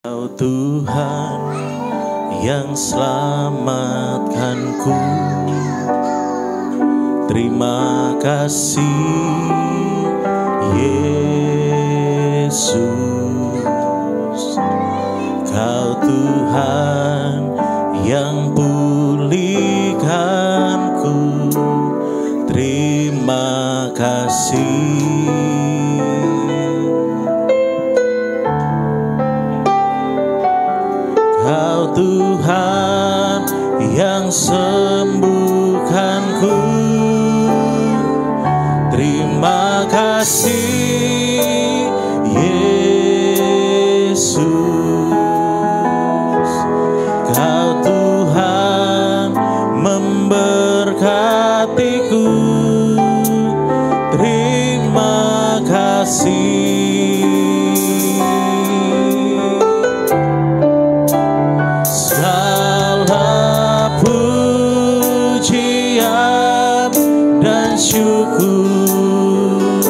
Kau Tuhan yang selamatkanku, terima kasih Yesus. Kau Tuhan yang pulihkanku, terima kasih. Kau Tuhan yang sembuhkanku, terima kasih Yesus. Kau Tuhan memberkatiku, terima kasih. Syukur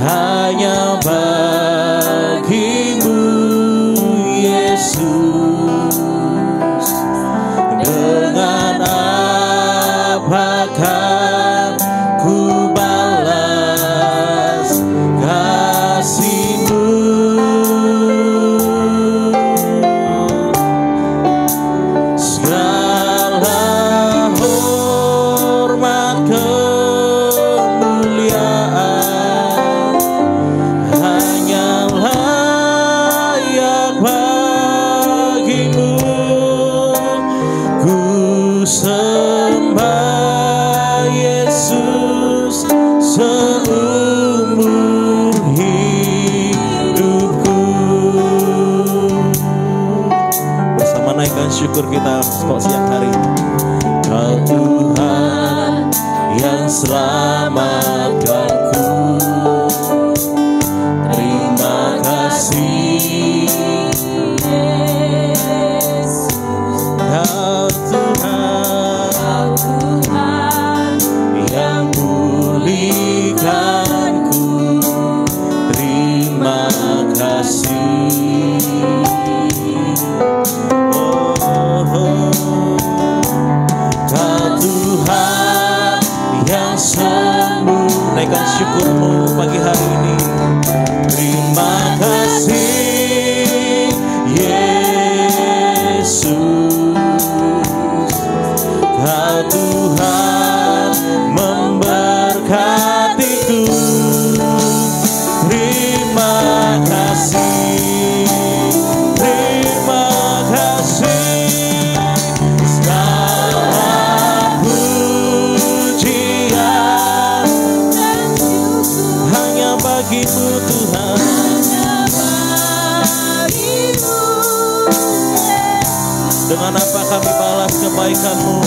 hanya bagimu Yesus. Dengan apakah ku balas kasih-Mu? Segala hormat sembah Yesus seumur hidupku. Bersama naikkan syukur kita siang hari. Kau Tuhan yang selamatkanku, terima kasih Yesus. Kau Tuhan yang pulihkanku, terima kasih. Kau Tuhan yang sembuh, naikkan syukur-Mu pagi hari ini. Terima kasih Yesus. Kau Tuhan memberkatiku, terima kasih, terima kasih. Segala pujian hanya bagi-Mu Tuhan. Dengan apa kami balas kebaikan-Mu?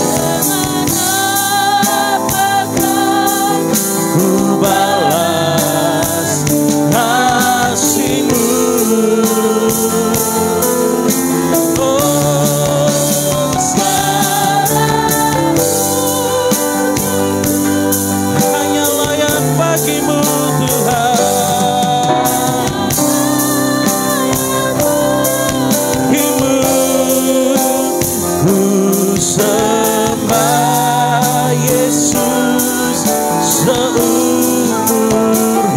Ku balas kasih-Mu. Oh, hanya layak bagi-Mu Tuhan. Sembah Yesus seumur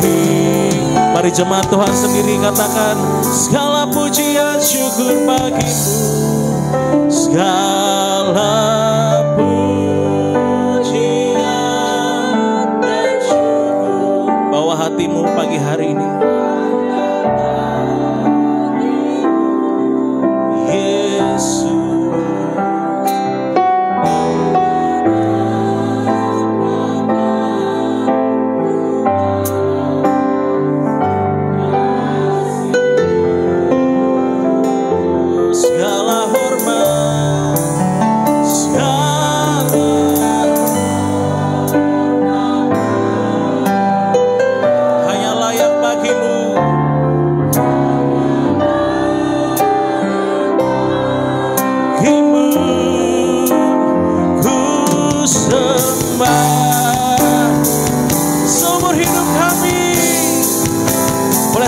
hidup. Mari jemaat Tuhan sendiri katakan, segala pujian syukur bagi-Mu, segala pujian dan syukur. Bawa hatimu pagi hari ini.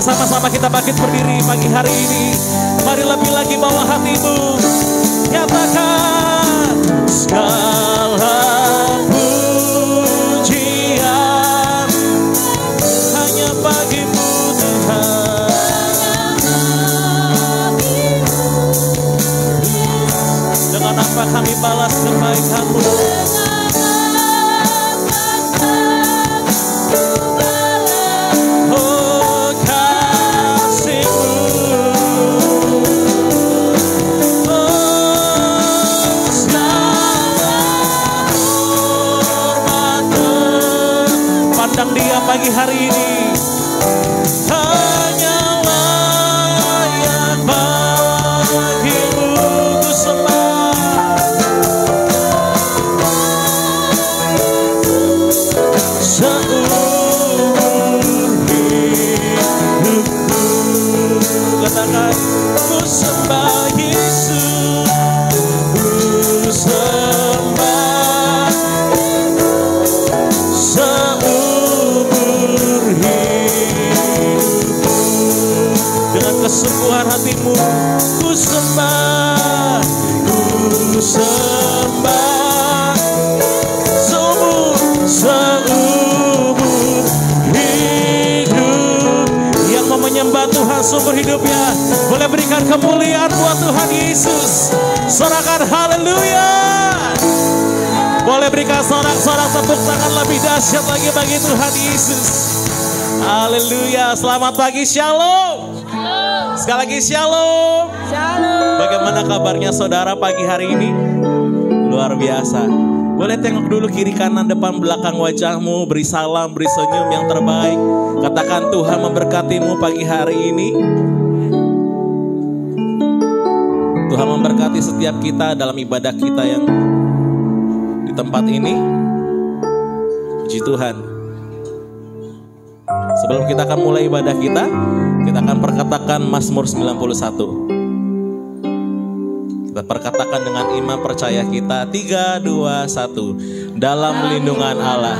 Sama-sama kita bangkit berdiri pagi hari ini. Marilah lagi bawa hatimu. Nyatakan segala pujian hanya bagimu Tuhan. Dengan apa kami balas kebaikan-Mu? Dia pagi hari ini hanya layak bagimu ku sembah. Seumur hidupku katakan ku sembah Yesus, ku sembah dengan kesungguhan hatimu. Ku sembah, ku sembah seumur hidup. Yang mau menyembah Tuhan seumur hidupnya boleh berikan kemuliaan buat Tuhan Yesus. Sorakan haleluya. Boleh berikan sorak-sorak tepuk tangan lebih dahsyat lagi bagi Tuhan Yesus. Haleluya. Selamat pagi, shalom. Sekali lagi shalom. Shalom. Bagaimana kabarnya saudara pagi hari ini? Luar biasa. Boleh tengok dulu kiri kanan depan belakang wajahmu. Beri salam, beri senyum yang terbaik. Katakan Tuhan memberkatimu pagi hari ini. Tuhan memberkati setiap kita dalam ibadah kita yang di tempat ini. Puji Tuhan. Sebelum kita akan mulai ibadah kita akan perkatakan Mazmur 91. Kita perkatakan dengan iman percaya kita. 3, 2, 1. Dalam lindungan Allah,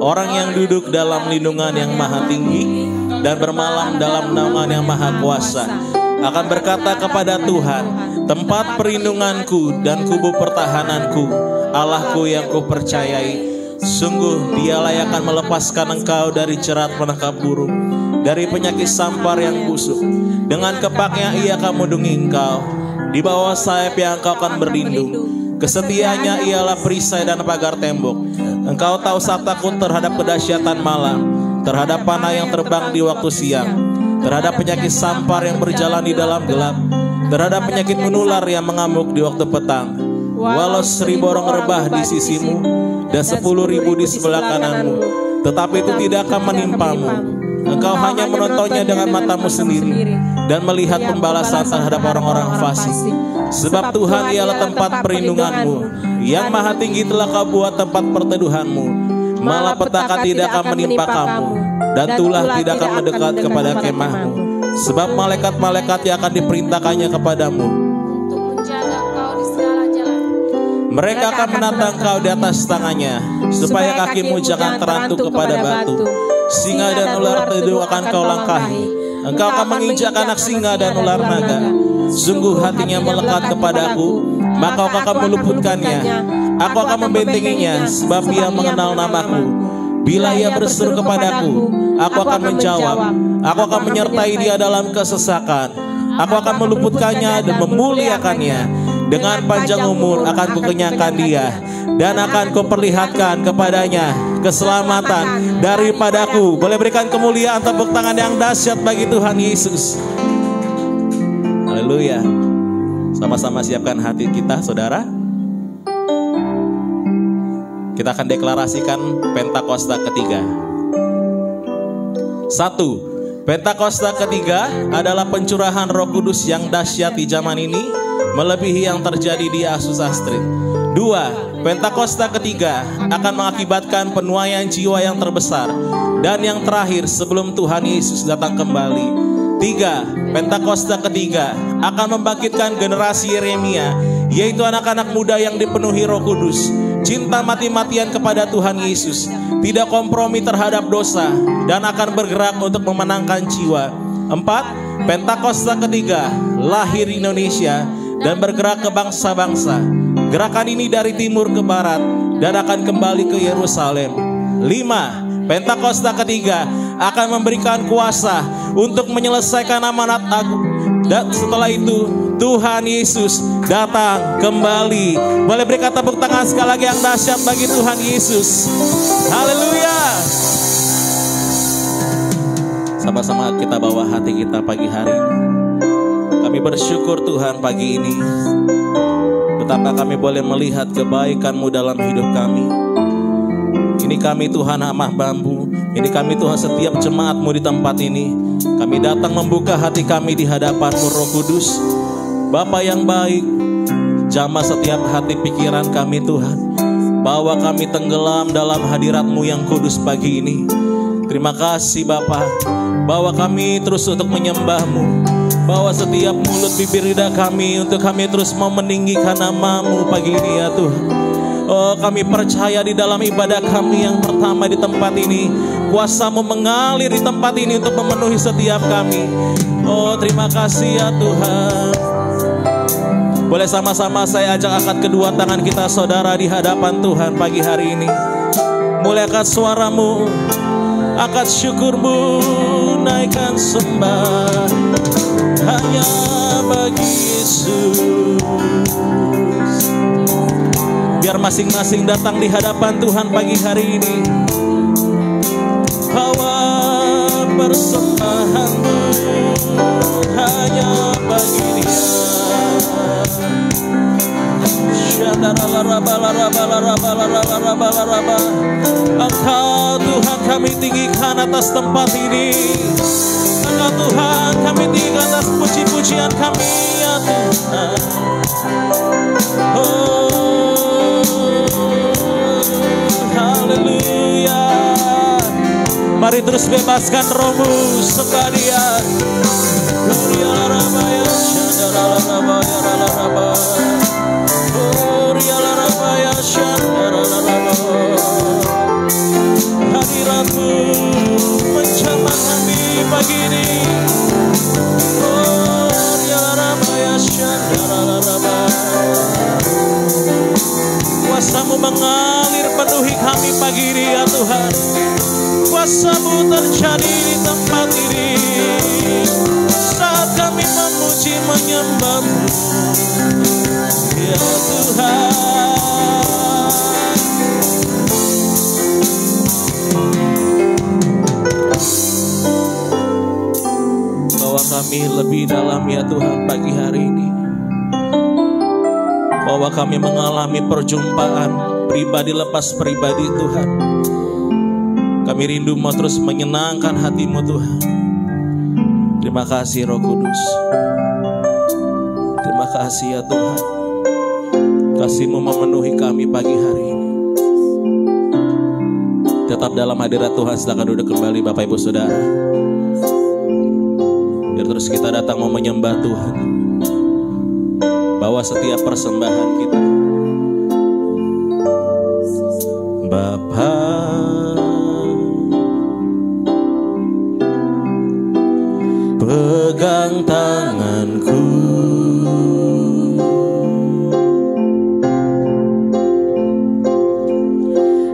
orang yang duduk dalam lindungan yang maha tinggi dan bermalam dalam naungan yang maha kuasa akan berkata kepada Tuhan, tempat perlindunganku dan kubu pertahananku, Allahku yang kupercayai. Sungguh dialah yang akan melepaskan engkau dari jerat penangkap burung, dari penyakit sampar yang busuk. Dengan kepaknya ia akan melindungi engkau, di bawah sayap yang engkau akan berlindung. Kesetiaannya ialah perisai dan pagar tembok. Engkau tak usah takut terhadap kedahsyatan malam, terhadap panah yang terbang di waktu siang, terhadap penyakit sampar yang berjalan di dalam gelap, terhadap penyakit menular yang mengamuk di waktu petang. Walau 1000 orang rebah di sisimu dan 10.000 di sebelah kananmu, tetapi itu tidak akan menimpamu. Engkau hanya menontonnya dengan matamu sendiri dan melihat pembalasan terhadap orang-orang fasik. Sebab Tuhan ialah tempat perlindunganmu, yang maha tinggi telah kau buat tempat perteduhanmu. Malapetaka tidak akan menimpa kamu, dan tulah tidak akan mendekat kepada kemahmu. Sebab malaikat-malaikat yang akan diperintahkannya kepadamu, mereka akan menatang kau di atas tangannya, supaya kakimu jangan terantuk kepada batu. Singa dan ular teduh akan kau langkahi. Engkau akan menginjak anak singa dan ular naga. Sungguh hatinya melekat kepadaku, maka aku akan meluputkannya. Aku akan membentenginya, sebab ia mengenal namaku. Bila ia berseru kepadaku, aku akan menjawab. Aku akan menyertai dia dalam kesesakan. Aku akan meluputkannya dan memuliakannya. Dengan panjang umur akan kukenyangkan dia, dan akan kuperlihatkan kepadanya keselamatan daripadaku. Boleh berikan kemuliaan tepuk tangan yang dahsyat bagi Tuhan Yesus. Haleluya. Sama-sama siapkan hati kita, saudara. Kita akan deklarasikan Pentakosta ketiga. 1. Pentakosta ketiga adalah pencurahan Roh Kudus yang dahsyat di zaman ini, melebihi yang terjadi di Asus Astrid. 2. Pentakosta ketiga akan mengakibatkan penuaian jiwa yang terbesar dan yang terakhir sebelum Tuhan Yesus datang kembali. 3. Pentakosta ketiga akan membangkitkan generasi Yeremia, yaitu anak-anak muda yang dipenuhi Roh Kudus, cinta mati-matian kepada Tuhan Yesus, tidak kompromi terhadap dosa, dan akan bergerak untuk memenangkan jiwa. 4. Pentakosta ketiga, lahir Indonesia dan bergerak ke bangsa-bangsa. Gerakan ini dari timur ke barat dan akan kembali ke Yerusalem. 5. Pentakosta ketiga akan memberikan kuasa untuk menyelesaikan amanat agung. Dan setelah itu Tuhan Yesus datang kembali. Boleh berikan tepuk tangan sekali lagi yang dahsyat bagi Tuhan Yesus. Haleluya. Sama-sama kita bawa hati kita pagi hari ini. Kami bersyukur Tuhan pagi ini, betapa kami boleh melihat kebaikan-Mu dalam hidup kami. Ini kami Tuhan hamba-Mu, ini kami Tuhan setiap jemaat-Mu di tempat ini. Kami datang membuka hati kami di hadapan-Mu Roh Kudus. Bapa yang baik, jamah setiap hati pikiran kami Tuhan. Bawa kami tenggelam dalam hadirat-Mu yang kudus pagi ini. Terima kasih Bapa. Bawa kami terus untuk menyembah-Mu. Bawa setiap mulut bibir lidah kami untuk kami terus mau meninggikan nama-Mu pagi ini ya Tuhan. Oh, kami percaya di dalam ibadah kami yang pertama di tempat ini, kuasa-Mu mengalir di tempat ini untuk memenuhi setiap kami. Oh, terima kasih ya Tuhan. Boleh sama-sama saya ajak angkat kedua tangan kita saudara di hadapan Tuhan pagi hari ini. Muliakan suara-Mu, angkat syukur-Mu, naikkan sembah hanya bagi Yesus. Biar masing-masing datang di hadapan Tuhan pagi hari ini. Bawa persembahan-Mu hanya bagi Dia. Engkau Tuhan kami tinggikan atas tempat ini. Engkau Tuhan kami tinggikan atas puji-pujian kami ya Tuhan. Oh, haleluya. Mari terus bebaskan Roh-Mu, sembah Dia. Hadirat-Mu menjamah kami pagi ini. Kuasa-Mu mengalir penuhi kami pagi ini ya Tuhan. Kuasa-Mu terjadi di tempat ini saat kami memuji menyembah-Mu ya Tuhan. Bawa kami lebih dalam ya Tuhan pagi hari ini. Bawa kami mengalami perjumpaan pribadi lepas pribadi Tuhan. Kami rindu mau terus menyenangkan hati-Mu Tuhan. Terima kasih Roh Kudus. Terima kasih ya Tuhan. Kasih-Mu memenuhi kami pagi hari ini. Tetap dalam hadirat Tuhan, silakan duduk kembali Bapak Ibu Saudara. Biar terus kita datang mau menyembah Tuhan. Bawa setiap persembahan kita. Bapa, pegang tanganku,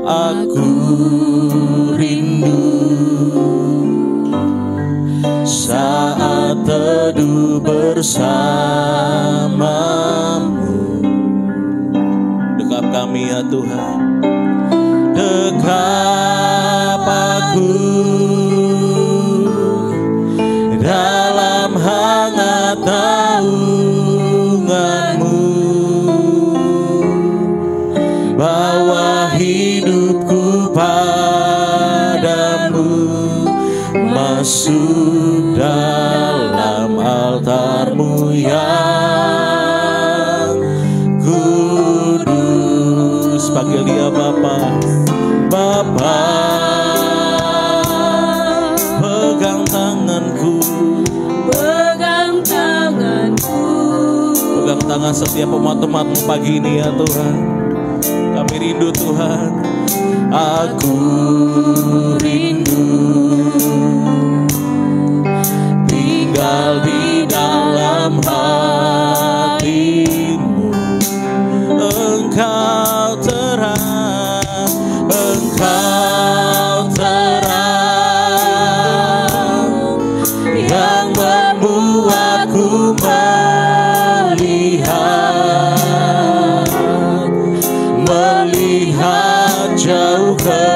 aku rindu saat teduh bersama-Mu. Dekap kami ya Tuhan, dekap aku dalam hangat naungan-Mu. Bawa hidupku padamu, masuk dalam altar-Mu yang kudus. Panggil Dia Bapa. Bapa, pegang tanganku, pegang tanganku, pegang tangan setiap umat-umat-Mu pagi ini ya Tuhan. Kami rindu Tuhan, aku rindu tinggal tinggal di dalam hatimu. Engkau terang, Engkau terang, yang membuatku melihat jauh ke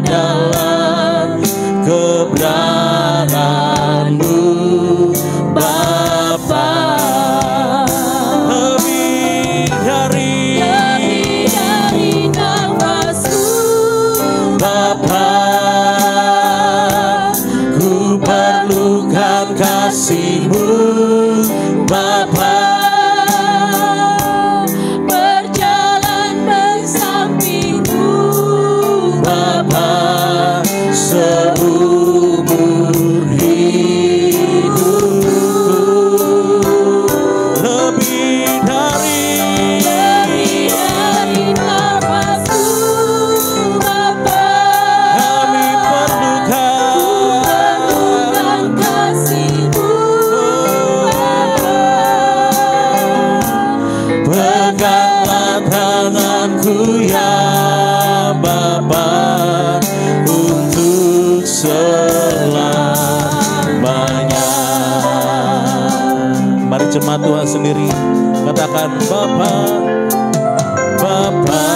dalam kebenaran-Mu, Bapa. Lebih dari nafasku, Bapa, ku perlukan kasih-Mu, Bapa. Berjalan bersampingmu, Bapa, seumur hidupku. Lebih dari nafasku, Bapa, kami perlukan kasih-Mu, Bapa. Peganglah tanganku ya Bapa, untuk selamanya. Mari jemaat Tuhan sendiri katakan, Bapa, Bapa,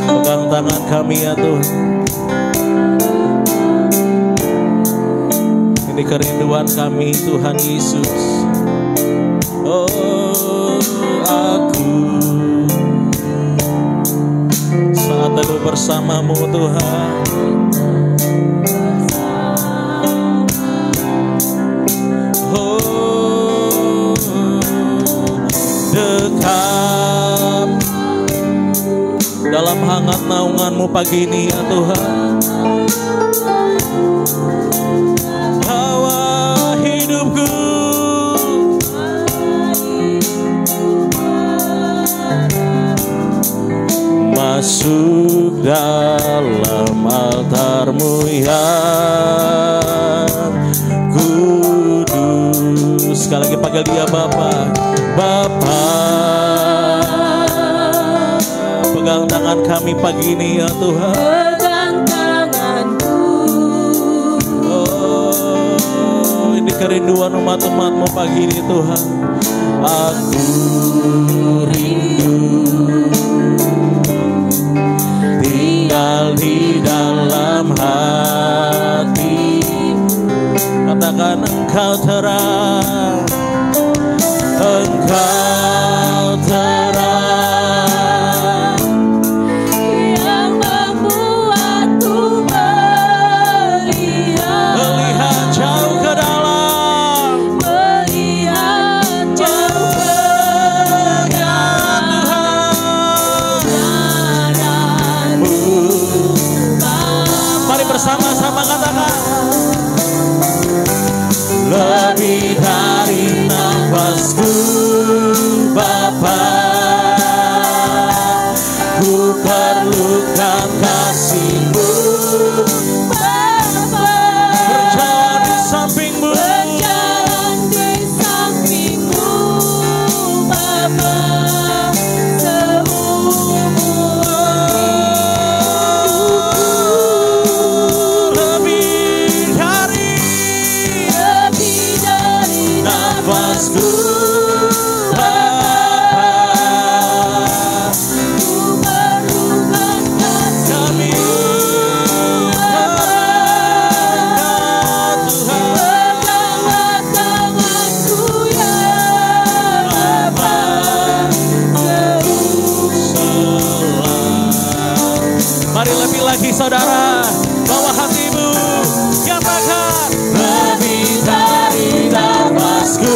pegang tangan kami ya Tuhan. Ini kerinduan kami Tuhan Yesus. Oh, aku saat teduh bersama-Mu Tuhan. Oh, dekat dalam hangat naungan-Mu pagi ini ya Tuhan. Bawa hidupku masuk dalam altar-Mu yang kudus. Sekali lagi panggil dia Bapa. Bapa, pegang tangan kami pagi ini ya Tuhan. Pegang tanganku. Oh, ini kerinduan umat-umat-Mu pagi ini Tuhan. Aku rindu tinggal di dalam hati. Katakan, Engkau terang, Engkau terang, yang membuatku melihat jauh ke dalam, melihat jauh ke dalam. Mari bersama-sama katakan, lebih dari nafasku, Bapa, ku perlukan kasih-Mu, Bapa. Berjalan di samping-Mu, berjalan di samping-Mu, Bapa, seumur lebih dari nafasku, Bapa, ku perlukan kasih-Mu, Tuhan. Peganglah tanganku ya Bapa, mari lebih lagi saudara, bawa hatimu, katakan, lebih dari nafasku,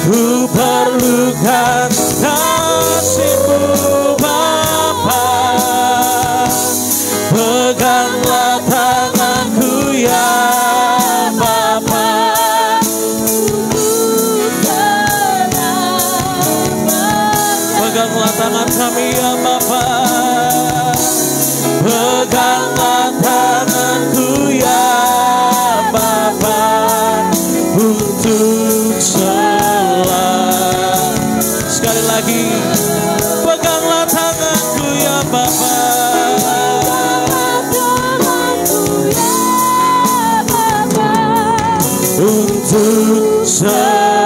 ku perlukan kasih-Mu Bapa. Peganglah tanganku ya Bapa. Peganglah tangan kami ya Bapa. Peganglah tanganku ya Bapa. Untuk sekali lagi, peganglah tanganku ya Bapa. Untuk selamanya.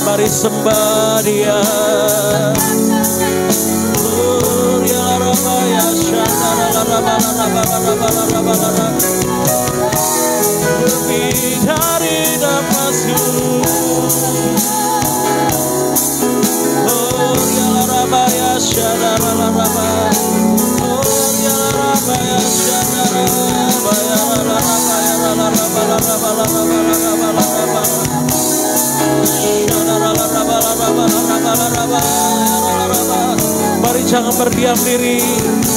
Mari sembah Dia. Lebih dari Damaskus. Oh ya Rabaya Shadarabaya. Oh ya Rabaya Shadarabaya. Mari jangan berdiam diri,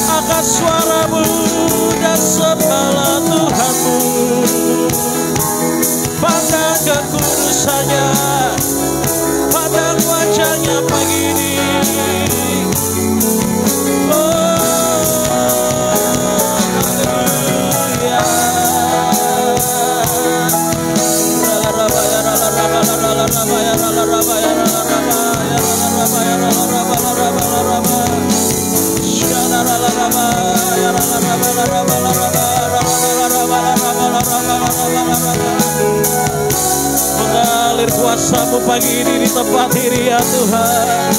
angkat suaramu dan sembahlah Tuhanmu. Pandang kekudusannya, pandang wajahnya pagi ini. Oh, haleluya. Mengalir kuasa-Mu pagi ini di tempat ini ya Tuhan.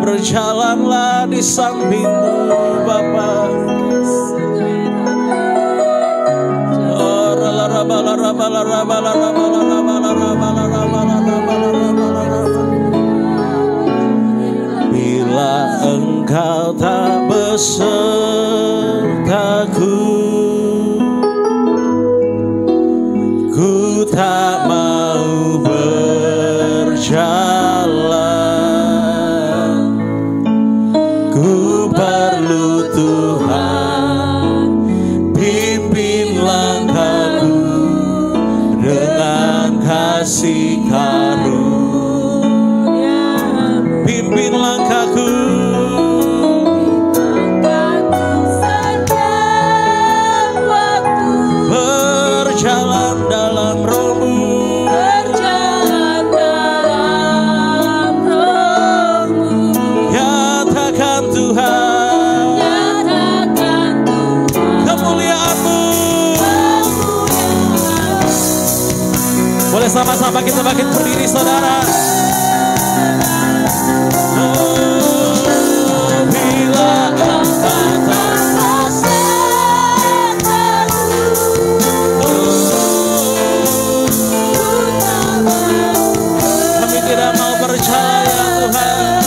Berjalanlah di samping-Mu Bapa. Bila Engkau tak besertaku, ku tak mau berjalan. Ku perlu Tuhan, pimpin langkahku dengan kasih karunia. Pimpin langkahku berjalan dalam Roh-Mu. Nyatakan Tuhan kemuliaan-Mu. Boleh sama-sama kita bangkit berdiri saudara. Bila kami tidak mau percaya Tuhan,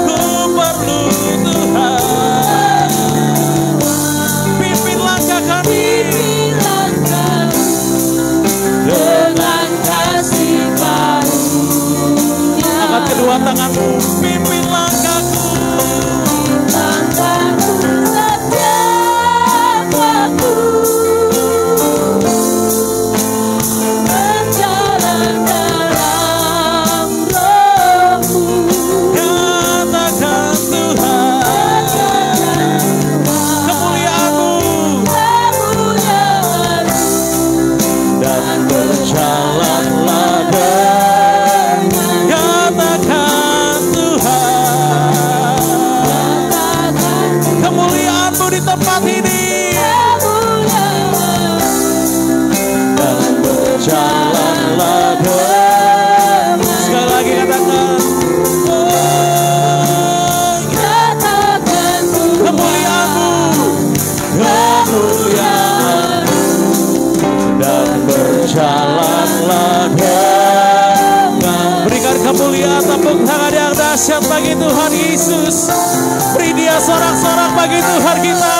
ku perlu Tuhan. Pimpin langkah kami dengan kasih karunia. Angkat kedua tanganmu, pimpin langkah dahsyat bagi Tuhan Yesus. Beri dia sorak-sorak bagi Tuhan kita.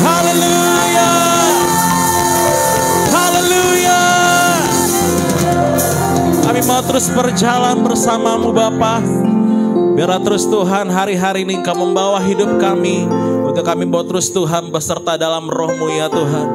Haleluya. Haleluya. Kami mau terus berjalan bersamamu Bapa. Biarlah terus Tuhan hari-hari ini Engkau membawa hidup kami. Untuk kami mau terus Tuhan beserta dalam roh-Mu ya Tuhan.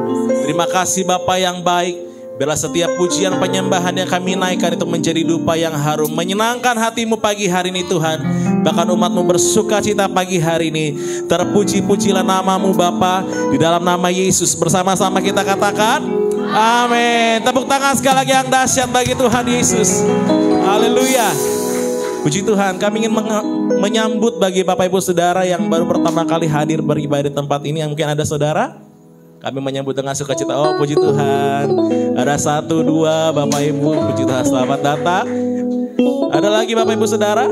Terima kasih Bapa yang baik. Biarlah setiap pujian penyembahan yang kami naikkan itu menjadi dupa yang harum, menyenangkan hati-Mu pagi hari ini Tuhan. Bahkan umat-Mu bersuka cita pagi hari ini. Terpuji-pujilah nama-Mu Bapa. Di dalam nama Yesus bersama-sama kita katakan amin. Tepuk tangan sekali lagi yang dahsyat bagi Tuhan Yesus. Haleluya. Puji Tuhan, kami ingin menyambut bagi Bapak Ibu Saudara yang baru pertama kali hadir beribadah di tempat ini. Yang mungkin ada saudara, kami menyambut dengan sukacita. Oh puji Tuhan. Ada 1, 2 Bapak Ibu. Puji Tuhan, selamat datang. Ada lagi Bapak Ibu Saudara.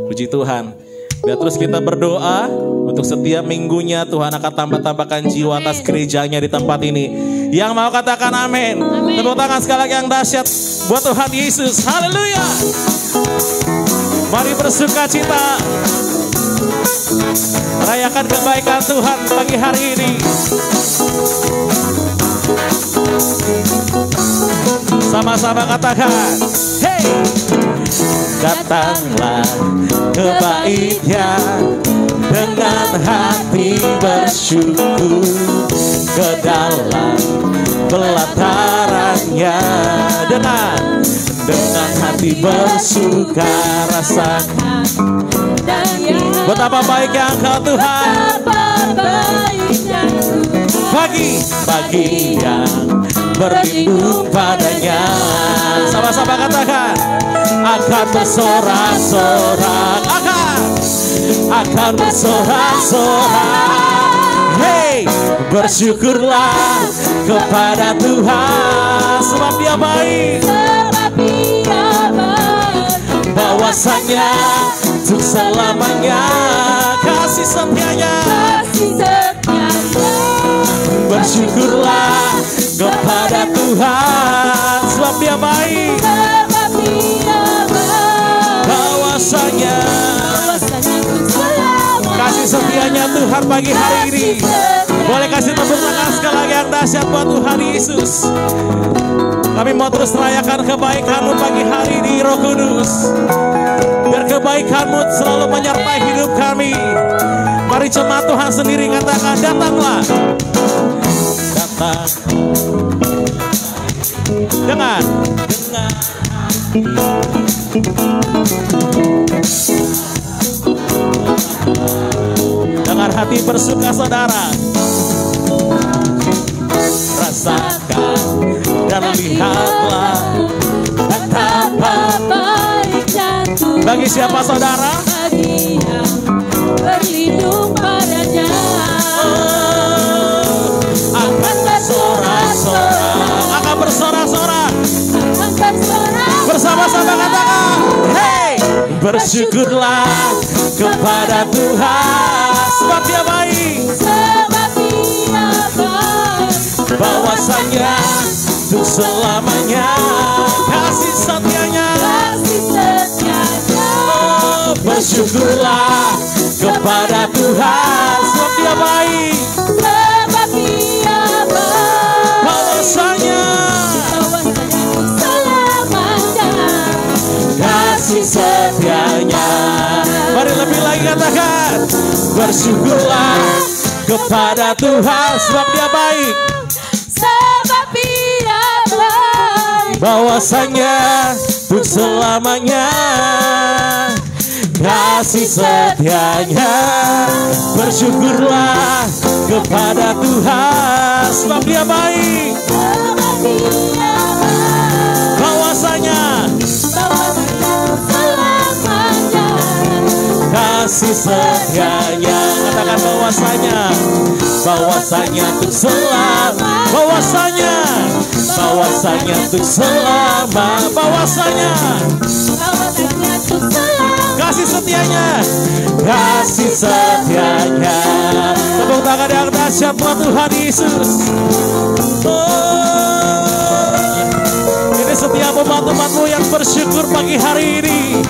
Puji Tuhan. Biar terus kita berdoa untuk setiap minggunya Tuhan akan tambah-tambahkan jiwa atas gerejanya di tempat ini. Yang mau katakan amin. Tepuk tangan sekali lagi yang dahsyat buat Tuhan Yesus. Haleluya. Mari bersuka cita. Rayakan kebaikan Tuhan pagi hari ini. Sama-sama katakan, hey! Datanglah kebaiknya dengan hati bersyukur ke dalam pelatarannya. Dengan hati bersuka rasakan betapa baiknya Engkau Tuhan. Bagi yang berlindung padanya. Sama-sama katakan, akan bersorak-sorak, akan bersorak-sorak. Hey, bersyukurlah kepada Tuhan sebab Dia baik. Bahwasanya untuk selamanya kasih setianya. Bersyukurlah kepada Tuhan sebab Dia baik. Bahwasanya kasih setianya Tuhan pagi hari ini. Boleh kasih tepuk tangan sekali lagi yang dahsyat buat Tuhan Yesus. Kami mau terus rayakan kebaikan-Mu pagi hari ini Roh Kudus. Biar kebaikan-Mu selalu menyertai hidup kami. Mari jemaat Tuhan sendiri katakan, datanglah. Datang. Dengan hati bersuka saudara. Rasakan dan lihatlah betapa baiknya Tuhan. Bagi siapa saudara? Bagi yang berlindung padanya. Akan bersorak-sorak, akan bersorak-sorak, bersama-sama katakan, hey, bersyukurlah kepada Tuhan sebab Dia baik. Bahwasanya untuk selamanya kasih setianya. Oh, bersyukurlah kepada Tuhan sebab Dia baik. Bahwasanya kasih setianya. Mari lebih lagi katakan, bersyukurlah kepada Tuhan sebab Dia baik. Bahwasanya untuk selamanya kasih setianya. Bersyukurlah kepada Tuhan sebab Dia baik. Bahwasanya kasih setianya. Katakan bahwasanya untuk selama. Bahwasanya untuk selama. Bahwasanya kasih setianya. Kasih setianya. Tepuk tangan yang dahsyat buat Tuhan Yesus. Oh, ini setiap umat-umatmu yang bersyukur pagi hari ini.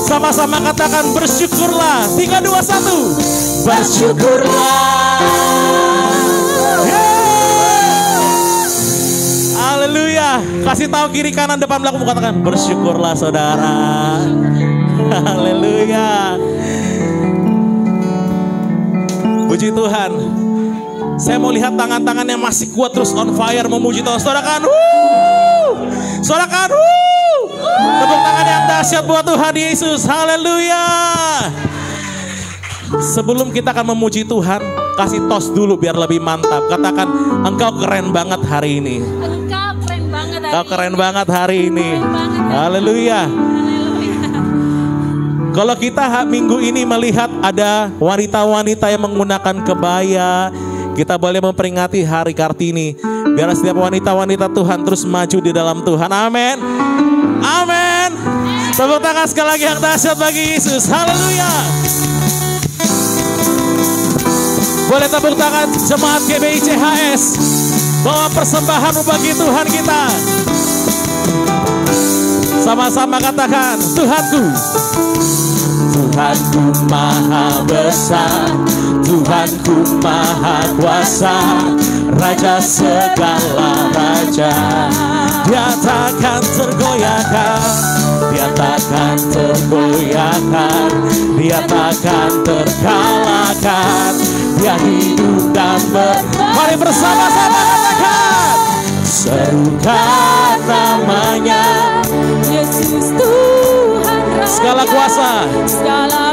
Sama-sama katakan bersyukurlah. 3, 2, 1. Bersyukurlah. Haleluya. Kasih tahu kiri kanan depan belakang, katakan bersyukurlah saudara. Haleluya. Puji Tuhan. Saya mau lihat tangan-tangan yang masih kuat terus on fire memuji Tuhan. Sorakan, sorakan, tepuk tangan yang dahsyat buat Tuhan Yesus. Haleluya. Sebelum kita akan memuji Tuhan, kasih tos dulu biar lebih mantap. Katakan, engkau keren banget hari ini. Engkau keren banget hari ini. Haleluya. Kalau kita minggu ini melihat ada wanita-wanita yang menggunakan kebaya, kita boleh memperingati Hari Kartini. Biar setiap wanita-wanita Tuhan terus maju di dalam Tuhan. Amin. Amin. Tepuk tangan sekali lagi yang dahsyat bagi Yesus. Haleluya. Boleh tepuk tangan jemaat GBI CHS. Bawa persembahan bagi Tuhan kita. Sama-sama katakan, Tuhanku. Tuhanku maha besar, Tuhanku maha kuasa, Raja segala raja. Dia takkan tergoyahkan, dia takkan tergoyahkan, dia takkan terkalahkan. Dia hidup dan mari bersama-sama katakan, serukan namanya Yesus Tuhan Raja. Segala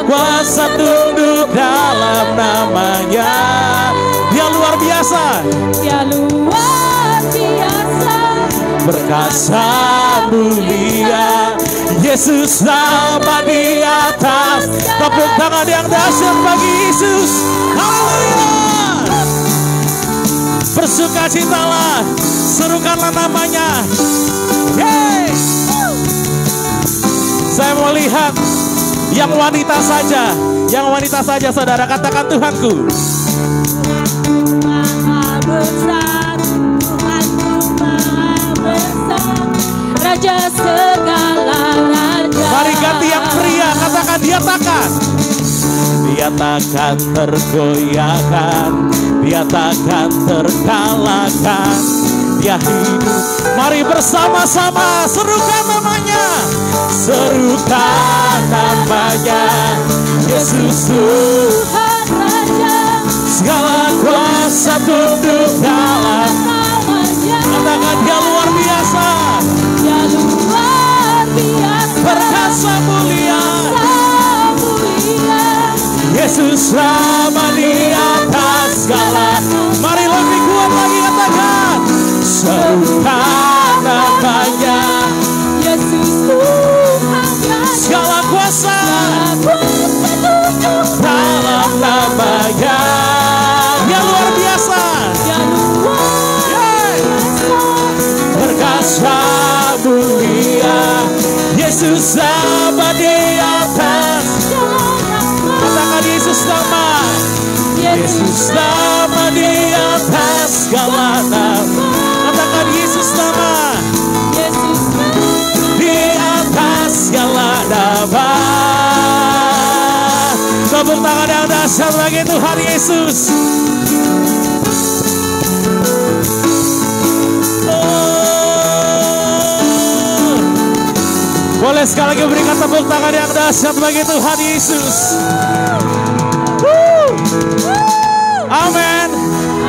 kuasa tunduk dalam namanya. Dia luar biasa, dia luar biasa, berkasa mulia. Yesus nama di atas. Tepuk tangan yang dahsyat bagi Yesus. Haleluya. Bersukacitalah, serukanlah namanya. Yeay. Saya mau lihat yang wanita saja, saudara, katakan Tuhanku. Maha besar, Tuhanku maha besar, Raja segala raja. Mari ganti yang pria, katakan dia takkan tergoyahkan, dia takkan terkalahkan, dia hidup. Mari bersama-sama serukan namanya, serukan namanya Yesus Tuhan Raja. Segala kuasa tunduk dalam namanya. Katakan dia luar biasa, dia luar biasa, berkasa mulia. Yesus sama di atas segala. Mari lebih kuat lagi katakan, serukan namanya Yesus Tuhan Raja. Segala kuasa tunduk dalam namanya. Dia luar biasa, dia luar biasa, berkasa mulia. Yesus sama di atas. Katakan Yesus nama, Yesus nama di atas segala nama. Katakan Yesus nama, Yesus di atas segala nama. Tepuk tangan yang dahsyat bagi Tuhan Yesus. Boleh sekali lagi berikan tepuk tangan yang dahsyat bagi Tuhan Yesus. Amin.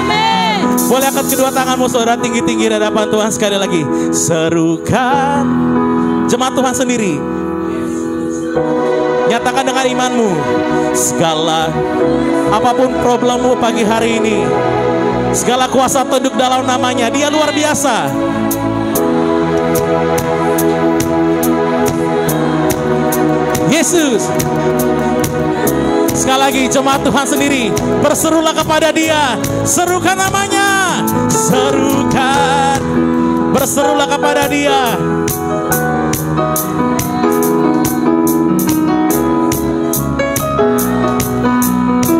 Amin. Boleh angkat kedua tanganmu saudara tinggi-tinggi di hadapan Tuhan sekali lagi. Serukan jemaat Tuhan sendiri. Nyatakan dengan imanmu, segala apapun problemmu pagi hari ini, segala kuasa tunduk dalam namanya. Dia luar biasa. Yesus. Sekali lagi jemaat Tuhan sendiri, berserulah kepada dia, serukan namanya, serukan, berserulah kepada dia.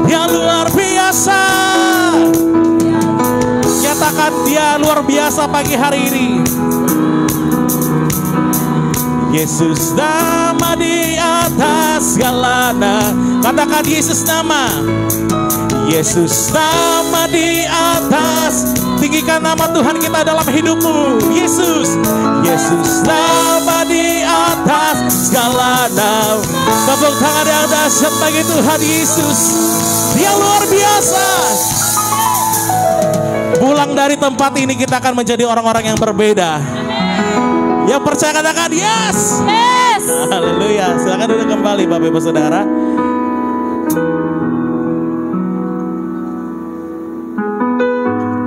Dia luar biasa. Nyatakan dia luar biasa pagi hari ini. Yesus nama di atas segala nama. Katakan Yesus nama. Yesus nama di atas. Tinggikan nama Tuhan kita dalam hidupmu. Yesus. Yesus nama di atas segala nama. Tepuk tangan yang dahsyat bagi Tuhan Yesus. Dia luar biasa. Pulang dari tempat ini kita akan menjadi orang-orang yang berbeda. Yang percaya katakan yes. Yes. Haleluya. Silakan duduk kembali Bapak Ibu Saudara.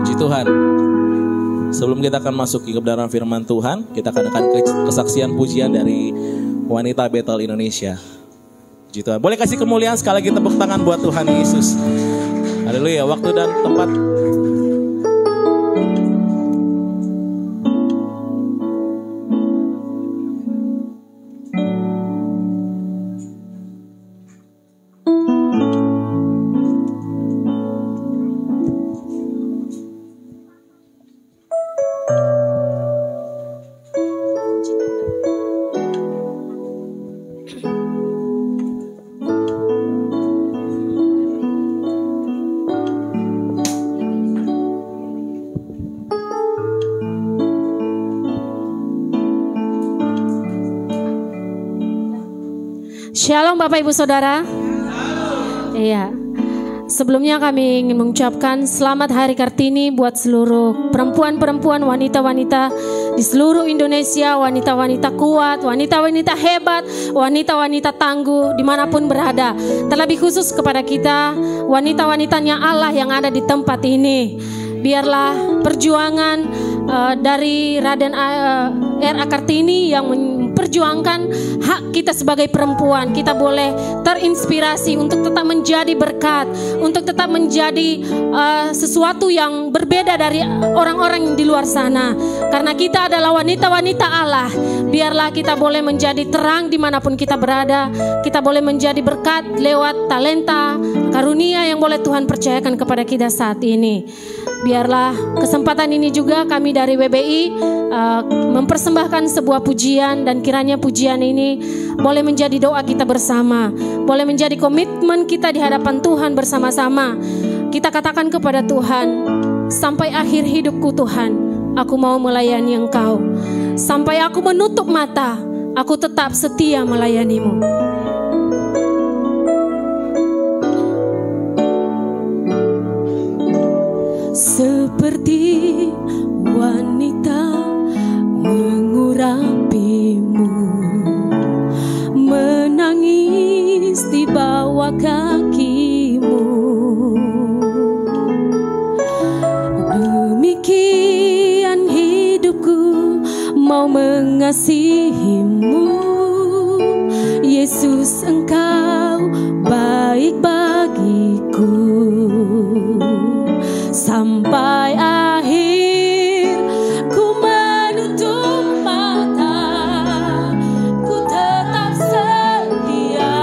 Puji Tuhan. Sebelum kita akan masuk ke kebenaran firman Tuhan, kita akan kesaksian pujian dari wanita Bethel Indonesia. Puji Tuhan. Boleh kasih kemuliaan sekali lagi, tepuk tangan buat Tuhan Yesus. Haleluya. Waktu dan tempat. Shalom Bapak Ibu Saudara. Iya. Sebelumnya kami ingin mengucapkan selamat Hari Kartini buat seluruh perempuan-perempuan, wanita-wanita di seluruh Indonesia, wanita-wanita kuat, wanita-wanita hebat, wanita-wanita tangguh dimanapun berada. Terlebih khusus kepada kita, wanita-wanitanya Allah yang ada di tempat ini. Biarlah perjuangan dari Raden R.A. Kartini yang memperjuangkan hak kita sebagai perempuan, kita boleh terinspirasi untuk tetap menjadi berkat, untuk tetap menjadi sesuatu yang berbeda dari orang-orang yang di luar sana. Karena kita adalah wanita-wanita Allah, biarlah kita boleh menjadi terang dimanapun kita berada. Kita boleh menjadi berkat lewat talenta, karunia yang boleh Tuhan percayakan kepada kita saat ini. Biarlah kesempatan ini juga kami dari WBI mempersembahkan sebuah pujian, dan kiranya pujian ini boleh menjadi doa kita bersama, boleh menjadi komitmen kita di hadapan Tuhan bersama-sama. Kita katakan kepada Tuhan, sampai akhir hidupku Tuhan, aku mau melayani Engkau. Sampai aku menutup mata, aku tetap setia melayanimu. Seperti wanita mengurapimu, menangis di bawah kakimu. Demikian hidupku mau mengasihimu. Yesus, Engkau baik bagiku. Sampai akhir ku menutup mata, ku tetap setia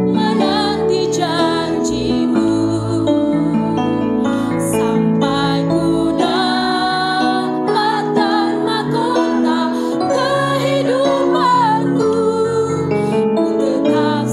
menanti janjimu. Sampai ku dapatkan mahkota kehidupanku, ku tetap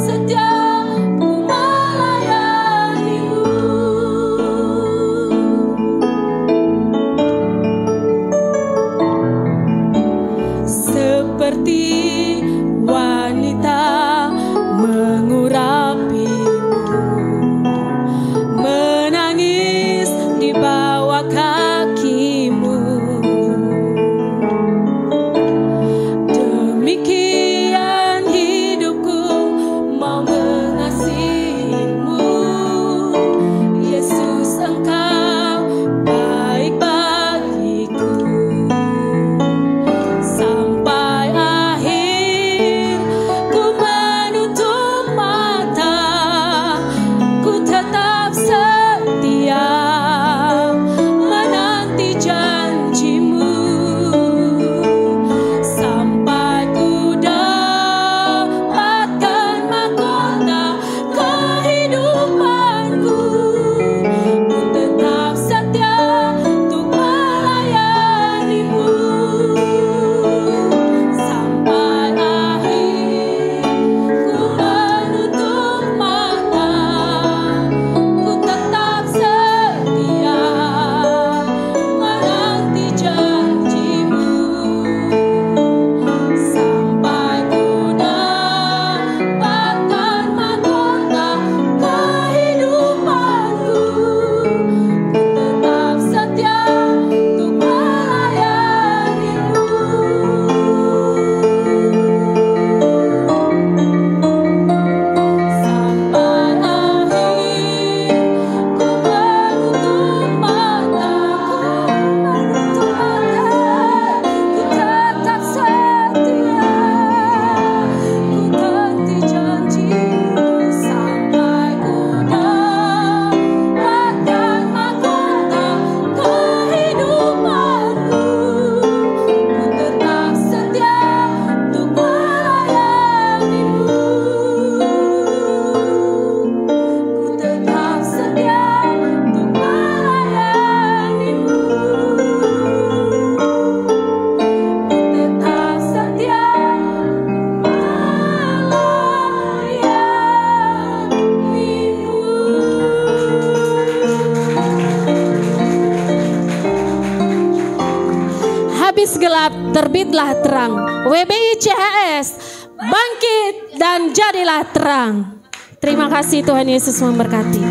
atas gelap terbitlah terang. WBI CHS, bangkit dan jadilah terang. Terima kasih, Tuhan Yesus memberkati.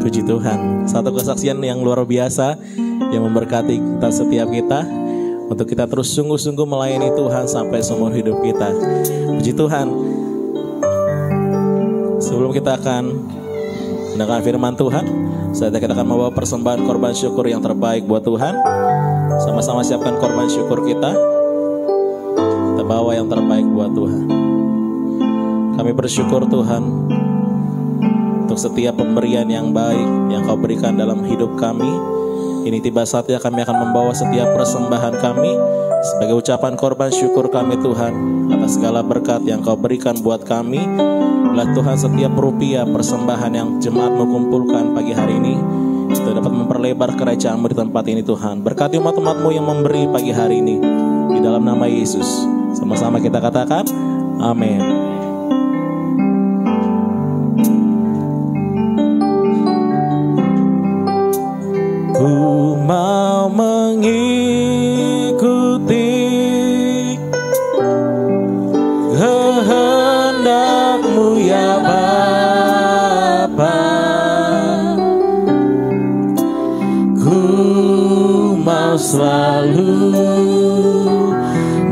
Puji Tuhan, satu kesaksian yang luar biasa yang memberkati kita setiap kita untuk kita terus sungguh-sungguh melayani Tuhan sampai seumur hidup kita. Puji Tuhan. Sebelum kita akan mendengarkan firman Tuhan, saatnya kita akan membawa persembahan korban syukur yang terbaik buat Tuhan. Sama-sama siapkan korban syukur kita. Kita bawa yang terbaik buat Tuhan. Kami bersyukur Tuhan untuk setiap pemberian yang baik yang Kau berikan dalam hidup kami. Ini tiba saatnya kami akan membawa setiap persembahan kami sebagai ucapan korban syukur kami Tuhan atas segala berkat yang Kau berikan buat kami. Bila Tuhan setiap rupiah persembahan yang jemaat-Mu kumpulkan pagi hari ini itu dapat memperlebar kerajaan-Mu di tempat ini Tuhan. Berkati umat-umat-Mu yang memberi pagi hari ini di dalam nama Yesus. Sama-sama kita katakan amin. Ku mau mengikuti kehendak-Mu ya Bapa. Ku mau selalu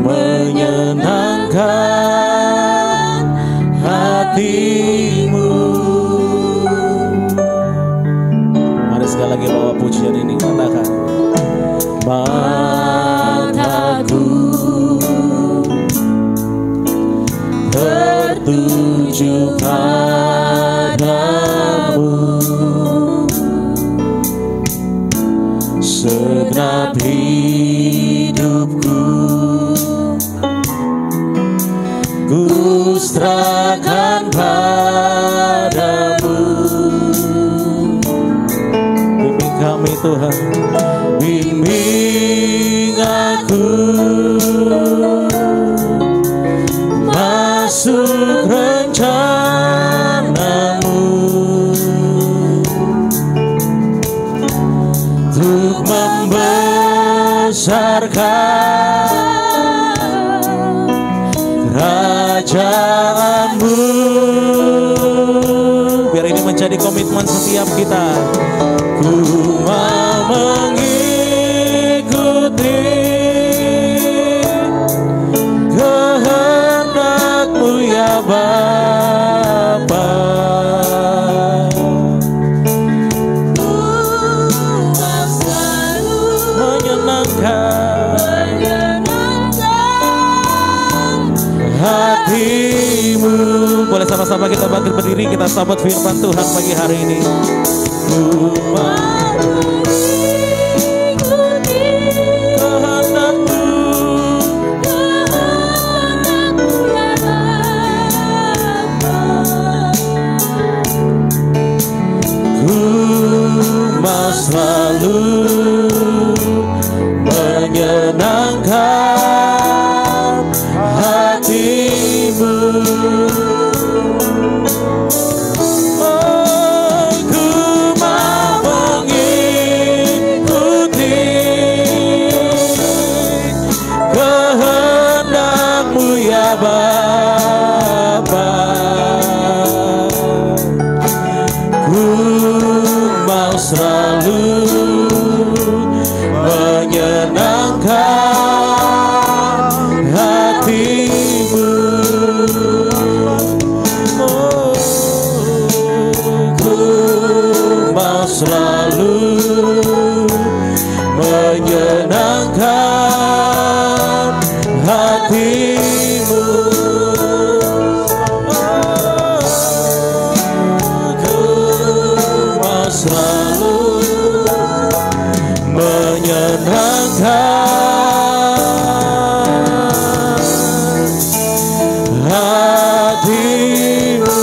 menyenangkan hati-Mu. Mari sekali lagi bawa pujian ini, katakan mataku tertuju padamu, segenap hidupku ku serahkan padamu. Bimbing kami Tuhan, bimbing aku masuk rencana-Mu untuk membesarkan kerajaan-Mu. Biar ini menjadi komitmen setiap kita. Ku mau mengikuti kehendak-Mu ya Bapa. Ku mau selalu menyenangkan hati-Mu. Boleh sama-sama kita bangkit berdiri, kita sambut firman Tuhan pagi hari ini. Ku mau mengikuti kehendak-Mu, kehendak-Mu ya Bapa. Ku mau selalu menyenangkan hati-Mu. Bapa, ku mau selalu menyenangkan hati-Mu. Oh, ku mau selalu menyenangkan hati-Mu. Selalu menyenangkan hati-Mu.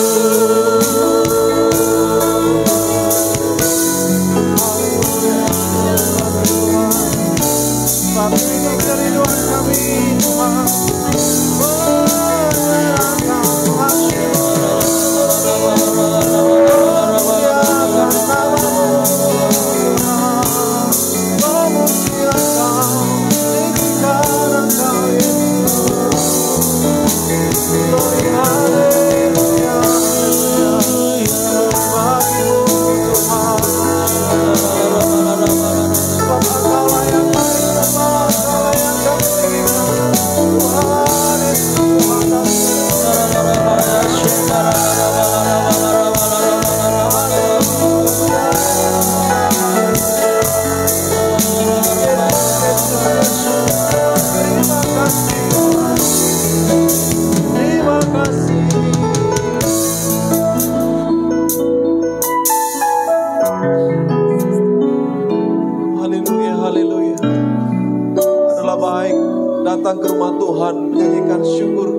Allah baik datang ke rumah Tuhan, menyanyikan syukur,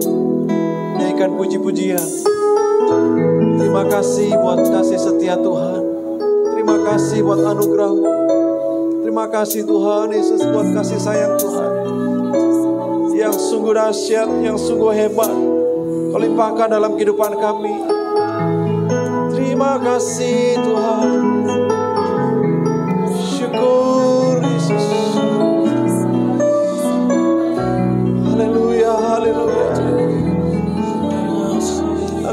menyanyikan puji-pujian. Terima kasih buat kasih setia Tuhan. Terima kasih buat anugerah-Mu. Terima kasih Tuhan Yesus buat kasih sayang Tuhan yang sungguh dahsyat, yang sungguh hebat Kau limpahkan dalam kehidupan kami. Terima kasih Tuhan. Syukur Yesus. Haleluya, haleluya.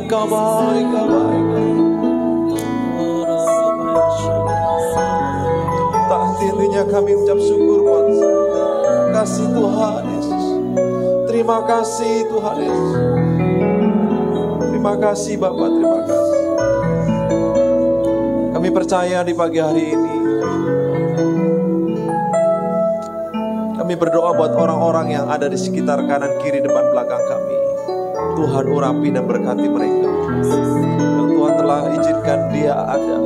Engkau baik, Engkau baik. Tak henti-hentinya kami ucap syukur buat kasih Tuhan Yesus. Terima kasih Tuhan Yesus. Terima kasih Bapak, terima kasih. Kami percaya di pagi hari ini kami berdoa buat orang-orang yang ada di sekitar kanan kiri depan belakang kami. Tuhan urapi dan berkati mereka. Dan Tuhan telah izinkan dia ada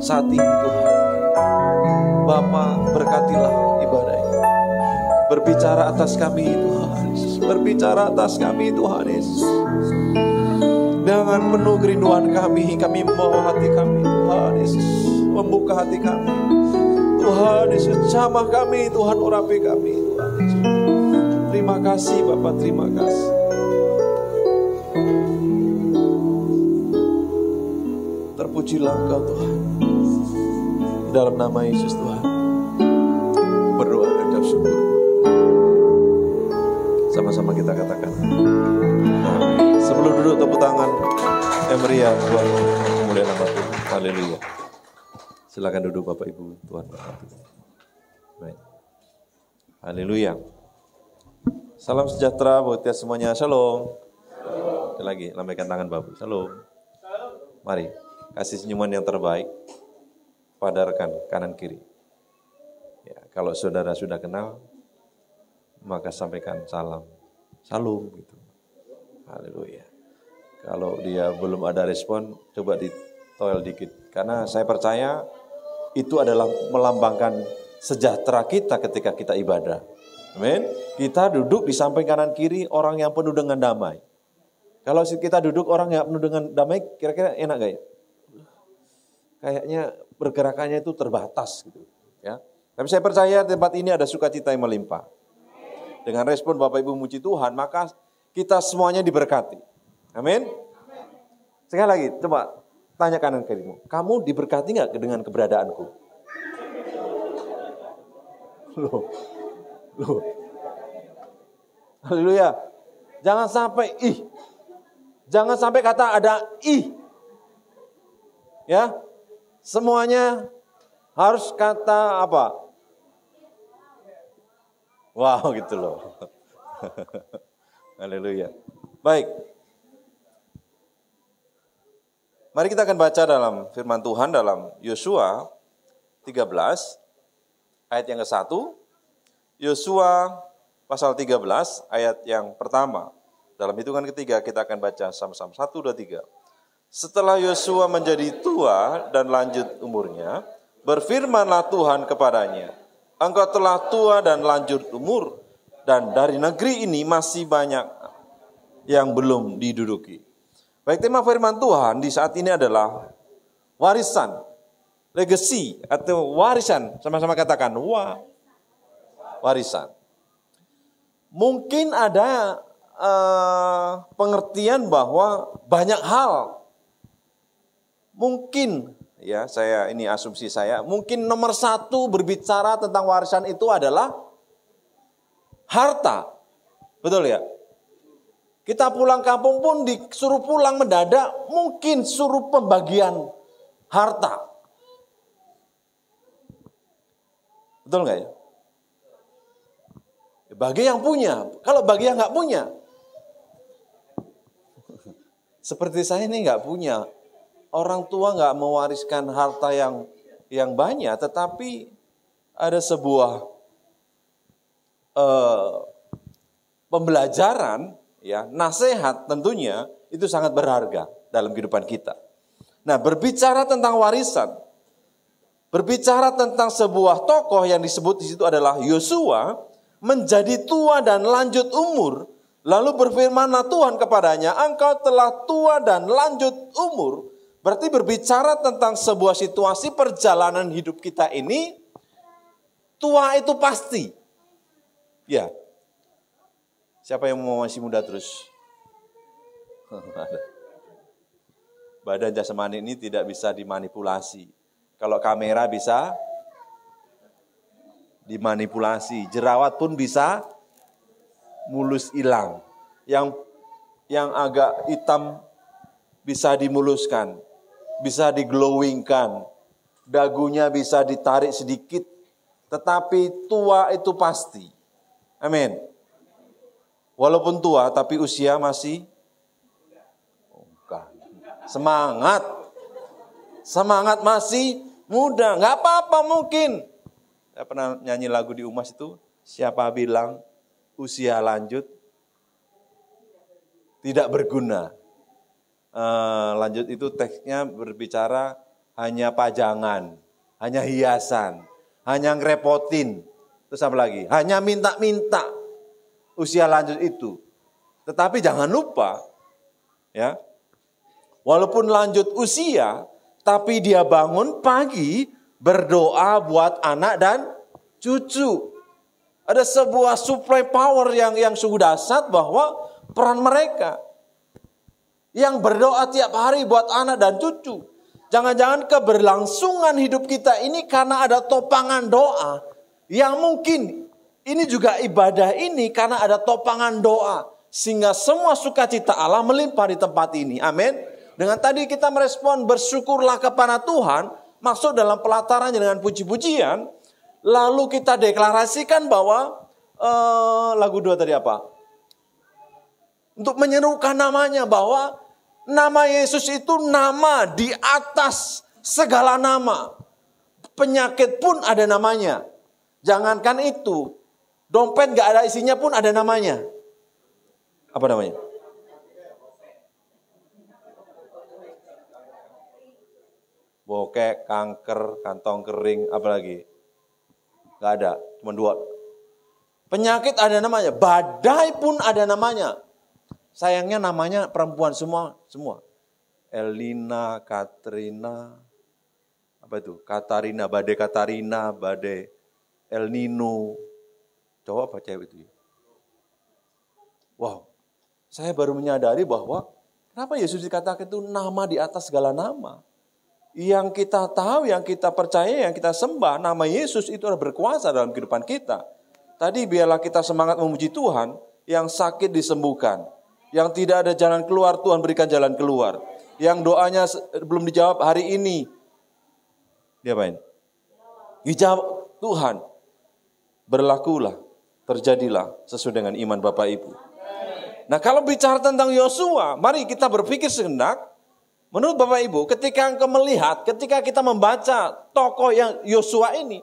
saat ini Tuhan. Bapa, berkatilah ibadah ini. Berbicara atas kami Tuhan Yesus. Berbicara atas kami Tuhan Yesus. Dengan penuh kerinduan kami membawa hati kami Tuhan Yesus. Membuka hati kami Tuhan Yesus. Jamah kami Tuhan, urapi kami Tuhan Yesus. Terima kasih Bapak, terima kasih. Terpujilah Engkau Tuhan. Dalam nama Yesus Tuhan berdoa dan ucap syukur. Sama-sama kita katakan amin. Sebelum duduk tepuk tangan yang meriah buat kemuliaan nama Tuhan. Haleluya. Silakan duduk Bapak Ibu, Tuhan berkati. Baik. Haleluya. Salam sejahtera buat kita semuanya. Shalom. Sekali lagi lambaikan tangan Bapak. Shalom. Mari kasih senyuman yang terbaik pada rekan kanan kiri. Ya, kalau saudara sudah kenal, maka sampaikan salam, salam gitu. Haleluya. Kalau dia belum ada respon, coba ditoel dikit. Karena saya percaya itu adalah melambangkan sejahtera kita ketika kita ibadah. Amin. Kita duduk di samping kanan kiri orang yang penuh dengan damai. Kalau kita duduk orang yang penuh dengan damai, kira-kira enak gak ya? Kayaknya pergerakannya itu terbatas gitu, ya. Tapi saya percaya tempat ini ada sukacita yang melimpah. Dengan respon Bapak Ibu muji Tuhan, maka kita semuanya diberkati. Amin. Sekali lagi, coba tanya kanan kirimu, kamu diberkati nggak dengan keberadaanku? Loh. Haleluya. Jangan sampai jangan sampai kata ada ya. Semuanya harus kata apa? Wow, gitu loh. Haleluya. Baik. Mari kita akan baca dalam firman Tuhan dalam Yosua 13 ayat yang ke-1. Yosua pasal 13 ayat yang pertama. Dalam hitungan ketiga kita akan baca sama-sama. 1, 2, 3. Setelah Yosua menjadi tua dan lanjut umurnya, berfirmanlah Tuhan kepadanya, engkau telah tua dan lanjut umur, dan dari negeri ini masih banyak yang belum diduduki. Baik, tema firman Tuhan di saat ini adalah warisan, legacy atau warisan. Sama-sama katakan, warisan. Mungkin ada pengertian bahwa banyak hal. Mungkin, ya ini asumsi saya, mungkin nomor 1 berbicara tentang warisan itu adalah harta. Betul ya? Kita pulang kampung pun disuruh pulang mendadak, mungkin suruh pembagian harta. Betul nggak ya? Bagi yang punya, kalau bagi yang nggak punya, seperti saya ini nggak punya. Orang tua nggak mewariskan harta yang banyak, tetapi ada sebuah pembelajaran, ya, nasihat tentunya itu sangat berharga dalam kehidupan kita. Nah, berbicara tentang warisan, berbicara tentang sebuah tokoh yang disebut di situ adalah Yosua, menjadi tua dan lanjut umur. Lalu berfirmanlah Tuhan kepadanya, engkau telah tua dan lanjut umur. Berarti berbicara tentang sebuah situasi perjalanan hidup kita ini, tua itu pasti. Ya. Siapa yang mau masih muda terus? Badan jasmani ini tidak bisa dimanipulasi. Kalau kamera bisa dimanipulasi, jerawat pun bisa mulus hilang. Yang agak hitam bisa dimuluskan, bisa diglowingkan, dagunya bisa ditarik sedikit, tetapi tua itu pasti. Amin. Walaupun tua, tapi usia masih semangat. Semangat masih muda. Gak apa-apa mungkin. Saya pernah nyanyi lagu di Umas itu. Siapa bilang usia lanjut tidak berguna. Lanjut itu teksnya berbicara hanya pajangan. Hanya hiasan. Hanya ngerepotin. Terus apa lagi? Hanya minta-minta. Usia lanjut itu. Tetapi jangan lupa. Ya. Walaupun lanjut usia, tapi dia bangun pagi, berdoa buat anak dan cucu. Ada sebuah supply power yang sungguh dahsyat bahwa peran mereka. Yang berdoa tiap hari buat anak dan cucu. Jangan-jangan keberlangsungan hidup kita ini karena ada topangan doa. Yang mungkin ini juga ibadah ini karena ada topangan doa. Sehingga semua sukacita Allah melimpah di tempat ini. Amin. Dengan tadi kita merespon bersyukurlah kepada Tuhan, maksud dalam pelatarannya dengan puji-pujian, lalu kita deklarasikan bahwa, lagu 2 tadi apa? Untuk menyerukan namanya bahwa nama Yesus itu nama di atas segala nama. Penyakit pun ada namanya. Jangankan itu, dompet gak ada isinya pun ada namanya. Apa namanya? Bokek, kanker, kantong kering, apalagi? Gak ada, cuma 2. Penyakit ada namanya, badai pun ada namanya. Sayangnya namanya perempuan semua. Elina, Katrina, apa itu? Katarina, badai El Nino. Cowok apa cewek itu? Wow, saya baru menyadari bahwa kenapa Yesus dikatakan itu nama di atas segala nama. Yang kita tahu, yang kita percaya, yang kita sembah, nama Yesus itu adalah berkuasa dalam kehidupan kita. Tadi biarlah kita semangat memuji Tuhan, yang sakit disembuhkan. Yang tidak ada jalan keluar, Tuhan berikan jalan keluar. Yang doanya belum dijawab hari ini, diapain? Dijawab Tuhan. Berlakulah, terjadilah sesuai dengan iman Bapak Ibu. Nah kalau bicara tentang Yosua, mari kita berpikir sejenak. Menurut Bapak Ibu, ketika engkau melihat, ketika kita membaca tokoh yang Yosua ini,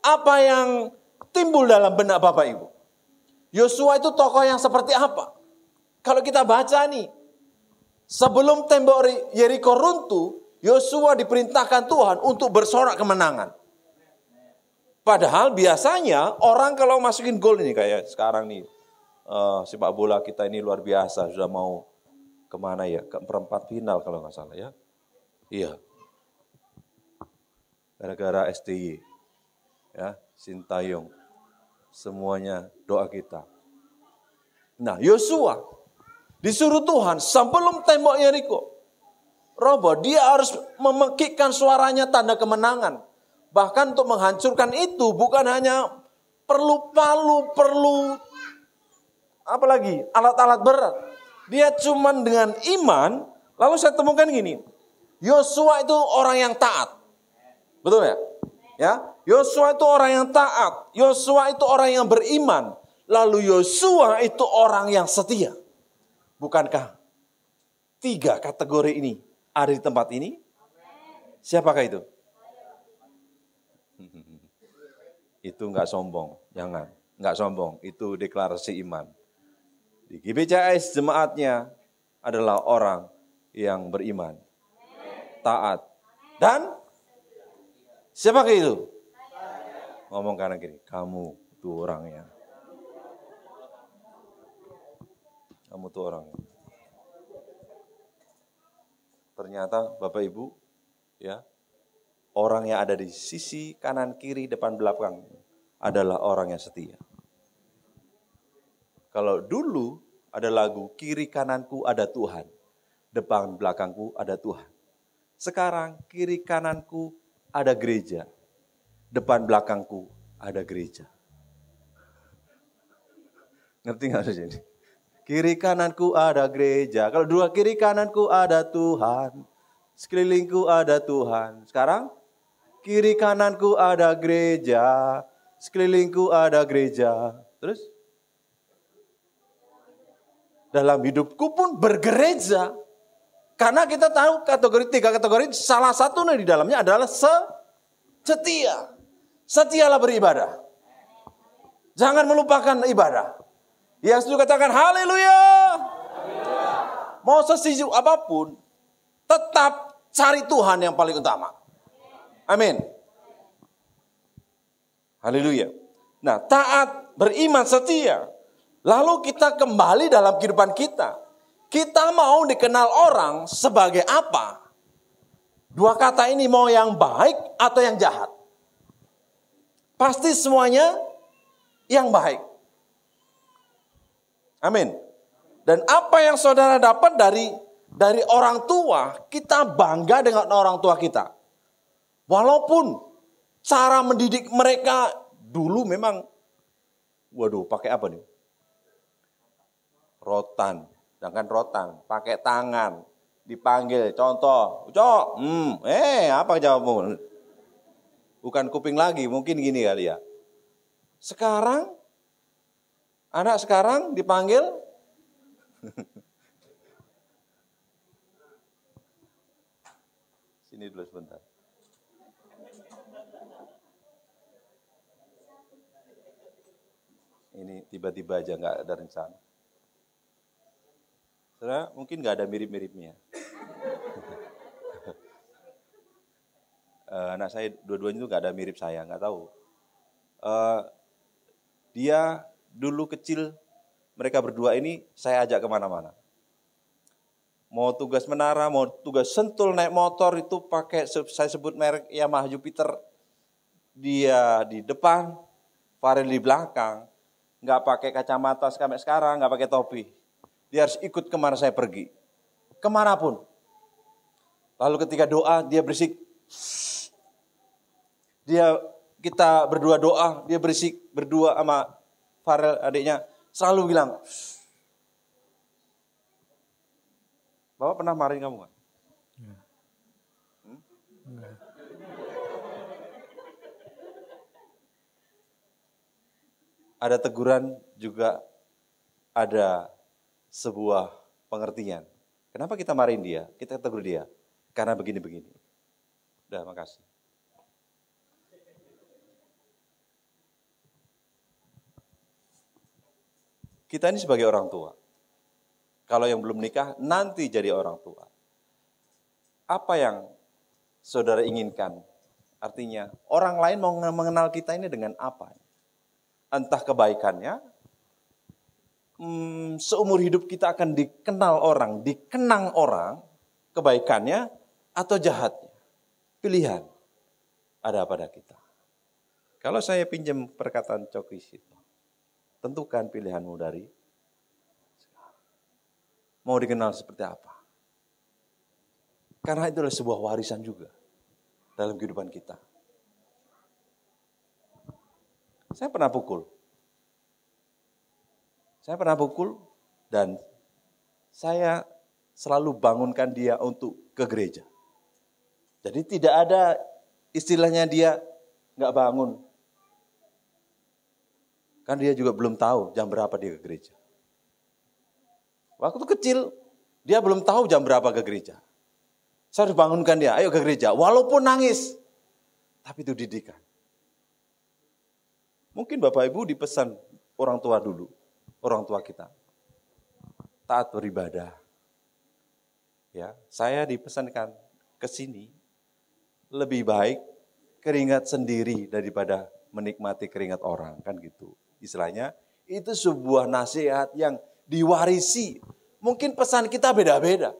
apa yang timbul dalam benak Bapak Ibu? Yosua itu tokoh yang seperti apa? Kalau kita baca nih, sebelum tembok Yeriko runtuh, Yosua diperintahkan Tuhan untuk bersorak kemenangan. Padahal biasanya orang kalau masukin gol ini kayak sekarang nih, sepak bola kita ini luar biasa, sudah mau kemana ya? Ke perempat final kalau nggak salah ya. Iya. Gara-gara STY. Ya, Sintayong. Semuanya doa kita. Nah, Yosua disuruh Tuhan sebelum tembok Yeriko roboh, dia harus memekikkan suaranya tanda kemenangan. Bahkan untuk menghancurkan itu bukan hanya perlu palu, perlu apa lagi? Alat-alat berat. Dia cuman dengan iman, lalu saya temukan gini, Yosua itu orang yang taat. Betul ya? Ya, Yosua itu orang yang taat. Yosua itu orang yang beriman. Lalu Yosua itu orang yang setia. Bukankah 3 kategori ini ada di tempat ini? Siapakah itu? Itu enggak sombong, jangan. Enggak sombong, itu deklarasi iman. Di GBCS jemaatnya adalah orang yang beriman, taat, dan siapakah itu? Ngomong kanan kiri, kamu itu orangnya. Kamu tuh orang. Ternyata Bapak Ibu, ya, orang yang ada di sisi kanan, kiri, depan, belakang adalah orang yang setia. Kalau dulu ada lagu, kiri kananku ada Tuhan, depan belakangku ada Tuhan. Sekarang kiri kananku ada gereja, depan belakangku ada gereja. Ngerti nggak sih ini? Kiri kananku ada gereja. Kalau dua kiri kananku ada Tuhan, sekelilingku ada Tuhan. Sekarang kiri kananku ada gereja, sekelilingku ada gereja. Terus dalam hidupku pun bergereja. Karena kita tahu tiga kategori, salah satunya di dalamnya adalah setia. Setialah beribadah. Jangan melupakan ibadah. Yang setuju katakan haleluya. Mau sesibuk apapun, tetap cari Tuhan yang paling utama. Amin. Haleluya. Nah, taat, beriman, setia. Lalu kita kembali dalam kehidupan kita. Kita mau dikenal orang sebagai apa? Dua kata ini mau yang baik atau yang jahat? Pasti semuanya yang baik. Amin. Dan apa yang saudara dapat dari orang tua, kita bangga dengan orang tua kita. Walaupun cara mendidik mereka dulu memang, waduh, pakai apa nih? Rotan. Sedangkan rotan, pakai tangan, dipanggil, contoh, Ucok, apa jawabmu? Bukan kuping lagi, mungkin gini kali ya. Sekarang, anak sekarang dipanggil, sini dulu sebentar. Ini tiba-tiba aja nggak ada rencana. Saudara, mungkin nggak ada mirip-miripnya. Anak saya dua-duanya itu nggak ada mirip saya, nggak tahu. Dia dulu kecil, mereka berdua ini saya ajak kemana-mana. Mau tugas menara, mau tugas sentul naik motor itu pakai, saya sebut merek Yamaha Jupiter. Dia di depan, Farel di belakang, nggak pakai kacamata sampai sekarang, nggak pakai topi. Dia harus ikut kemana saya pergi. Kemanapun. Lalu ketika doa, dia berisik. Kita berdua doa, dia berisik. Berdua sama Farel adiknya. Selalu bilang. Bapak pernah marahin kamu gak? Enggak. Ada teguran juga ada sebuah pengertian. Kenapa kita marahin dia? Kita tegur dia. Karena begini-begini. Udah, makasih. Kita ini sebagai orang tua. Kalau yang belum nikah, nanti jadi orang tua. Apa yang saudara inginkan? Artinya, orang lain mau mengenal kita ini dengan apa? Entah kebaikannya, seumur hidup kita akan dikenal orang, dikenang orang, kebaikannya atau jahatnya. Pilihan ada pada kita. Kalau saya pinjam perkataan Cokis itu, tentukan pilihanmu dari sekarang. Mau dikenal seperti apa? Karena itu adalah sebuah warisan juga dalam kehidupan kita. Saya pernah pukul dan saya selalu bangunkan dia untuk ke gereja. Jadi tidak ada istilahnya dia nggak bangun. Kan dia juga belum tahu jam berapa dia ke gereja. Waktu kecil dia belum tahu jam berapa ke gereja. Saya harus bangunkan dia, ayo ke gereja. Walaupun nangis, tapi itu didikan. Mungkin Bapak Ibu dipesan orang tua dulu, orang tua kita. Taat beribadah. Ya, saya dipesankan ke sini lebih baik keringat sendiri daripada menikmati keringat orang, kan gitu. Istilahnya itu sebuah nasihat yang diwarisi. Mungkin pesan kita beda-beda.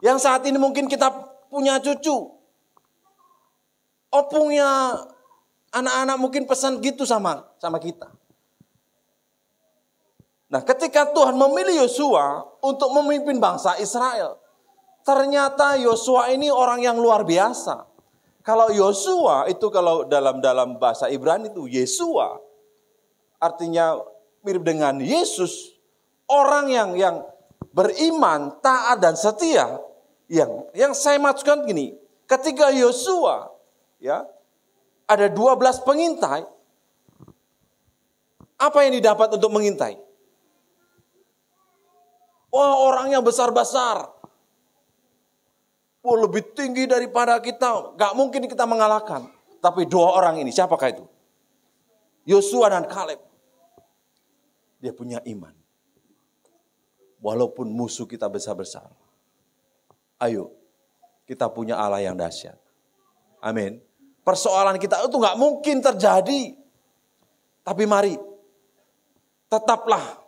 Yang saat ini mungkin kita punya cucu. Opungnya anak-anak mungkin pesan gitu sama kita. Nah, ketika Tuhan memilih Yosua untuk memimpin bangsa Israel, ternyata Yosua ini orang yang luar biasa. Kalau Yosua itu kalau dalam bahasa Ibrani itu Yesua, artinya mirip dengan Yesus, orang yang beriman, taat dan setia. Yang saya maksudkan gini, ketika Yosua ya ada 12 pengintai, apa yang didapat untuk mengintai? Wah, orangnya besar-besar. Wah, lebih tinggi daripada kita. Gak mungkin kita mengalahkan. Tapi 2 orang ini, siapakah itu? Yosua dan Kaleb. Dia punya iman. Walaupun musuh kita besar-besar. Ayo, kita punya Allah yang dahsyat. Amin. Persoalan kita itu gak mungkin terjadi. Tapi mari, tetaplah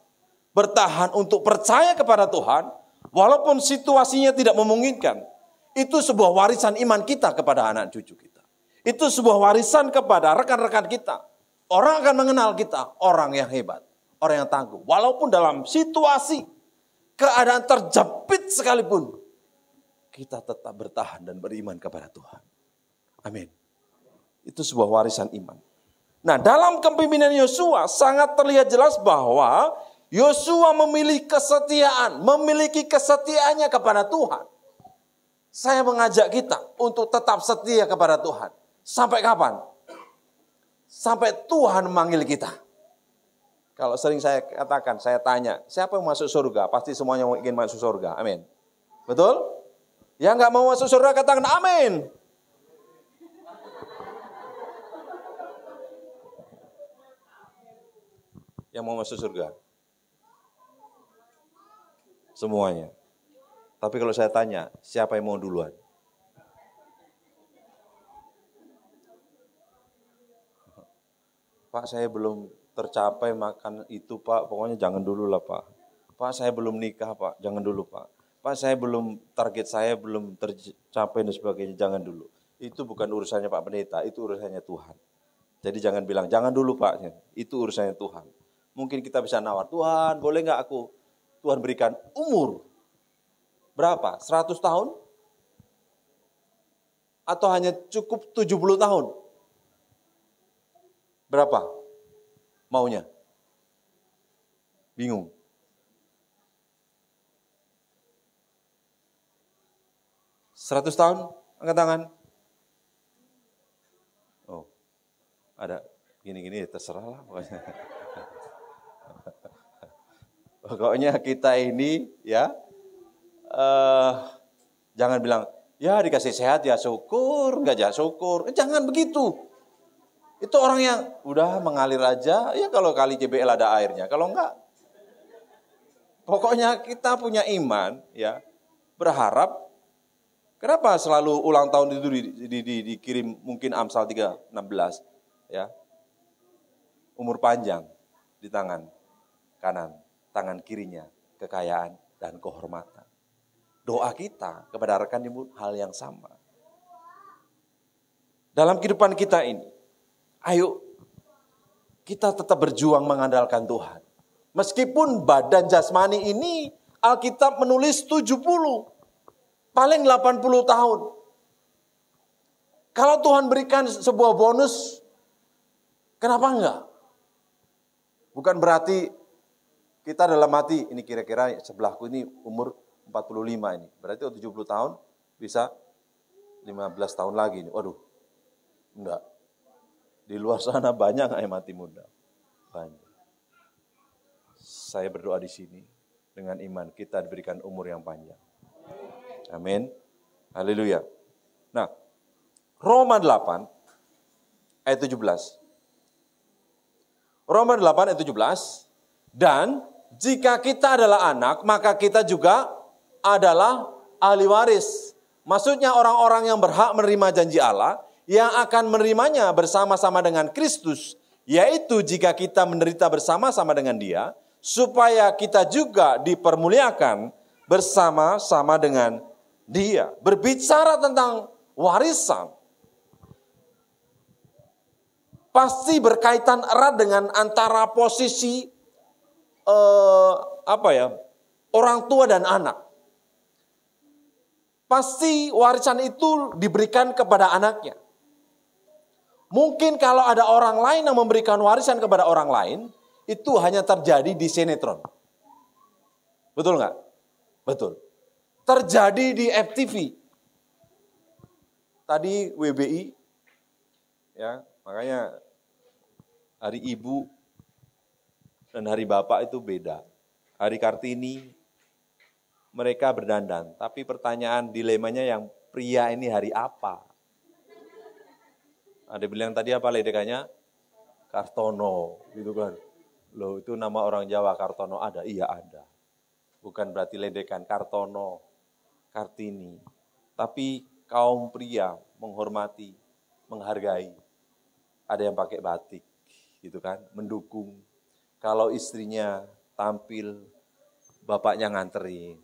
bertahan untuk percaya kepada Tuhan, walaupun situasinya tidak memungkinkan. Itu sebuah warisan iman kita kepada anak cucu kita. Itu sebuah warisan kepada rekan-rekan kita. Orang akan mengenal kita, orang yang hebat, orang yang tangguh. Walaupun dalam situasi keadaan terjepit sekalipun, kita tetap bertahan dan beriman kepada Tuhan. Amin. Itu sebuah warisan iman. Nah, dalam kepemimpinan Yosua sangat terlihat jelas bahwa Yosua memiliki kesetiaannya kepada Tuhan. Saya mengajak kita untuk tetap setia kepada Tuhan. Sampai kapan? Sampai Tuhan memanggil kita. Kalau sering saya katakan, saya tanya, siapa yang masuk surga? Pasti semuanya ingin masuk surga. Amin. Betul? Yang gak mau masuk surga katakan amin. Yang mau masuk surga? Semuanya. Tapi kalau saya tanya, siapa yang mau duluan? Pak, saya belum tercapai makan itu, Pak. Pokoknya jangan dulu lah, Pak. Pak, saya belum nikah, Pak. Jangan dulu, Pak. Pak, saya belum, target saya belum tercapai dan sebagainya. Jangan dulu. Itu bukan urusannya Pak Pendeta, itu urusannya Tuhan. Jadi jangan bilang, jangan dulu, Pak. Itu urusannya Tuhan. Mungkin kita bisa nawar, Tuhan, boleh nggak aku? Tuhan berikan umur. Berapa? 100 tahun? Atau hanya cukup 70 tahun? Berapa maunya? Bingung. Seratus tahun? Angkat tangan. Oh, ada gini-gini terserah lah pokoknya. Pokoknya kita ini ya, jangan bilang, ya dikasih sehat ya syukur, enggak ya syukur. Jangan begitu. Itu orang yang udah mengalir aja, ya kalau kali JBL ada airnya, kalau enggak. Pokoknya kita punya iman, ya berharap. Kenapa selalu ulang tahun itu dikirim mungkin Amsal 3:16, ya. Umur panjang di tangan kanan, tangan kirinya kekayaan dan kehormatan. Doa kita kepada rekan ibu hal yang sama. Dalam kehidupan kita ini, ayo kita tetap berjuang mengandalkan Tuhan. Meskipun badan jasmani ini Alkitab menulis 70, paling 80 tahun. Kalau Tuhan berikan sebuah bonus, kenapa enggak? Bukan berarti kita dalam hati, ini kira-kira sebelahku ini umur 45 ini. Berarti 70 tahun bisa 15 tahun lagi. Waduh, enggak. Di luar sana banyak yang mati muda. Banyak. Saya berdoa di sini dengan iman kita diberikan umur yang panjang. Amin. Haleluya. Nah, Roma 8 ayat 17. Roma 8 ayat 17. Dan jika kita adalah anak, maka kita juga adalah ahli waris. Maksudnya orang-orang yang berhak menerima janji Allah, yang akan menerimanya bersama-sama dengan Kristus. Yaitu jika kita menderita bersama-sama dengan Dia, supaya kita juga dipermuliakan bersama-sama dengan Dia. Berbicara tentang warisan, pasti berkaitan erat dengan antara posisi orang tua dan anak. Pasti warisan itu diberikan kepada anaknya. Mungkin kalau ada orang lain yang memberikan warisan kepada orang lain, itu hanya terjadi di sinetron. Betul nggak? Betul. Terjadi di FTV. Tadi WBI, ya makanya hari Ibu dan hari Bapak itu beda. Hari Kartini mereka berdandan, tapi pertanyaan dilemanya yang pria ini hari apa? Ada bilang tadi apa ledekannya? Kartono, gitu kan. Loh itu nama orang Jawa, Kartono ada? Iya ada. Bukan berarti ledekan Kartono, Kartini. Tapi kaum pria menghormati, menghargai. Ada yang pakai batik, gitu kan, mendukung. Kalau istrinya tampil, bapaknya nganterin.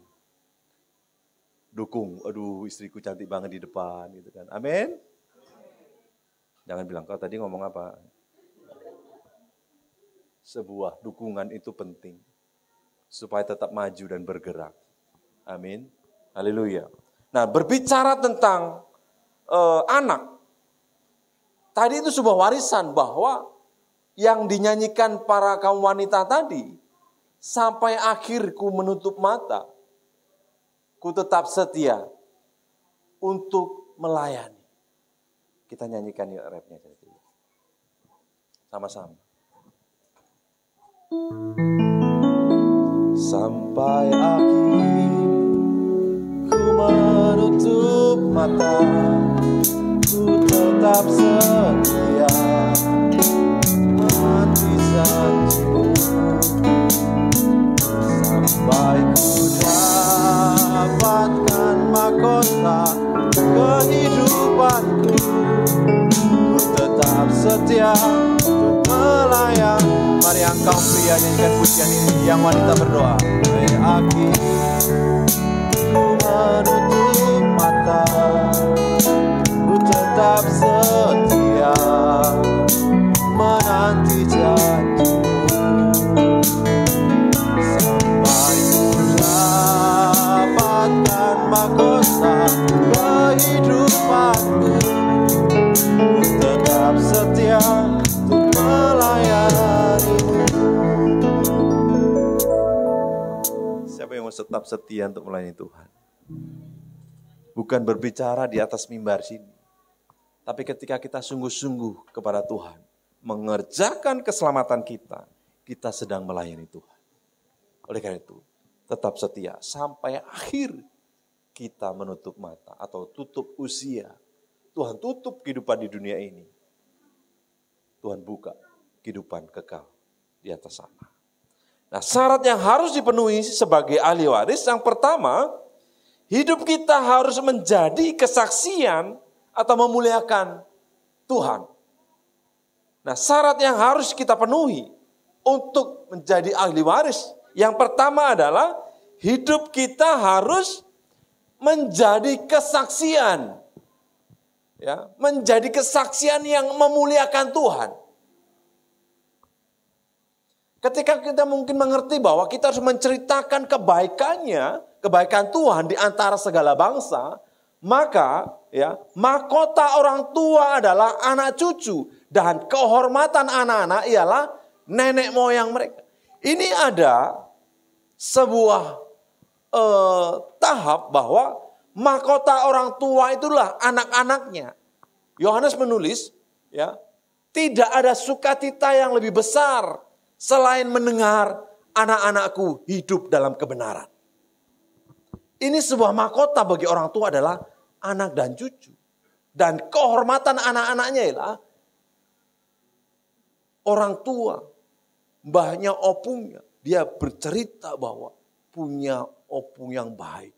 Dukung, aduh istriku cantik banget di depan, gitu kan. Amin. Jangan bilang, kau tadi ngomong apa? Sebuah dukungan itu penting. Supaya tetap maju dan bergerak. Amin. Haleluya. Nah, berbicara tentang anak. Tadi itu sebuah warisan bahwa yang dinyanyikan para kaum wanita tadi. Sampai akhir ku menutup mata. Ku tetap setia untuk melayani. Kita nyanyikan yuk rapnya. Sama-sama. Sampai akhir ku menutup mata, ku tetap setia menanti janjimu. Sampai ku dapatkan mahkota kehidupanku, ku tetap setia untuk melayang. Mari yang kaum pria nyanyikan pujian ini, yang wanita berdoa. Sampai akhir ku menutup mata, ku tetap setia menanti janjimu. Sampai ku dapatkan mahkota kehidupanku, ku tetap setia untuk melayanimu. Siapa yang mau tetap setia untuk melayani Tuhan? Bukan berbicara di atas mimbar sini, tapi ketika kita sungguh-sungguh kepada Tuhan, mengerjakan keselamatan kita, kita sedang melayani Tuhan. Oleh karena itu, tetap setia sampai akhir kita menutup mata atau tutup usia. Tuhan tutup kehidupan di dunia ini. Tuhan buka kehidupan kekal di atas sana. Nah, syarat yang harus dipenuhi sebagai ahli waris, yang pertama, hidup kita harus menjadi kesaksian atau memuliakan Tuhan. Nah, syarat yang harus kita penuhi untuk menjadi ahli waris, yang pertama adalah hidup kita harus menjadi kesaksian. Ya, menjadi kesaksian yang memuliakan Tuhan. Ketika kita mungkin mengerti bahwa kita harus menceritakan kebaikannya, kebaikan Tuhan di antara segala bangsa, maka ya, mahkota orang tua adalah anak cucu dan kehormatan anak-anak ialah nenek moyang mereka. Ini ada sebuah tahap bahwa mahkota orang tua itulah anak-anaknya. Yohanes menulis, ya, tidak ada sukacita yang lebih besar selain mendengar anak-anakku hidup dalam kebenaran. Ini sebuah mahkota bagi orang tua adalah anak dan cucu. Dan kehormatan anak-anaknya ialah orang tua, mbahnya, opungnya. Dia bercerita bahwa punya opung yang baik.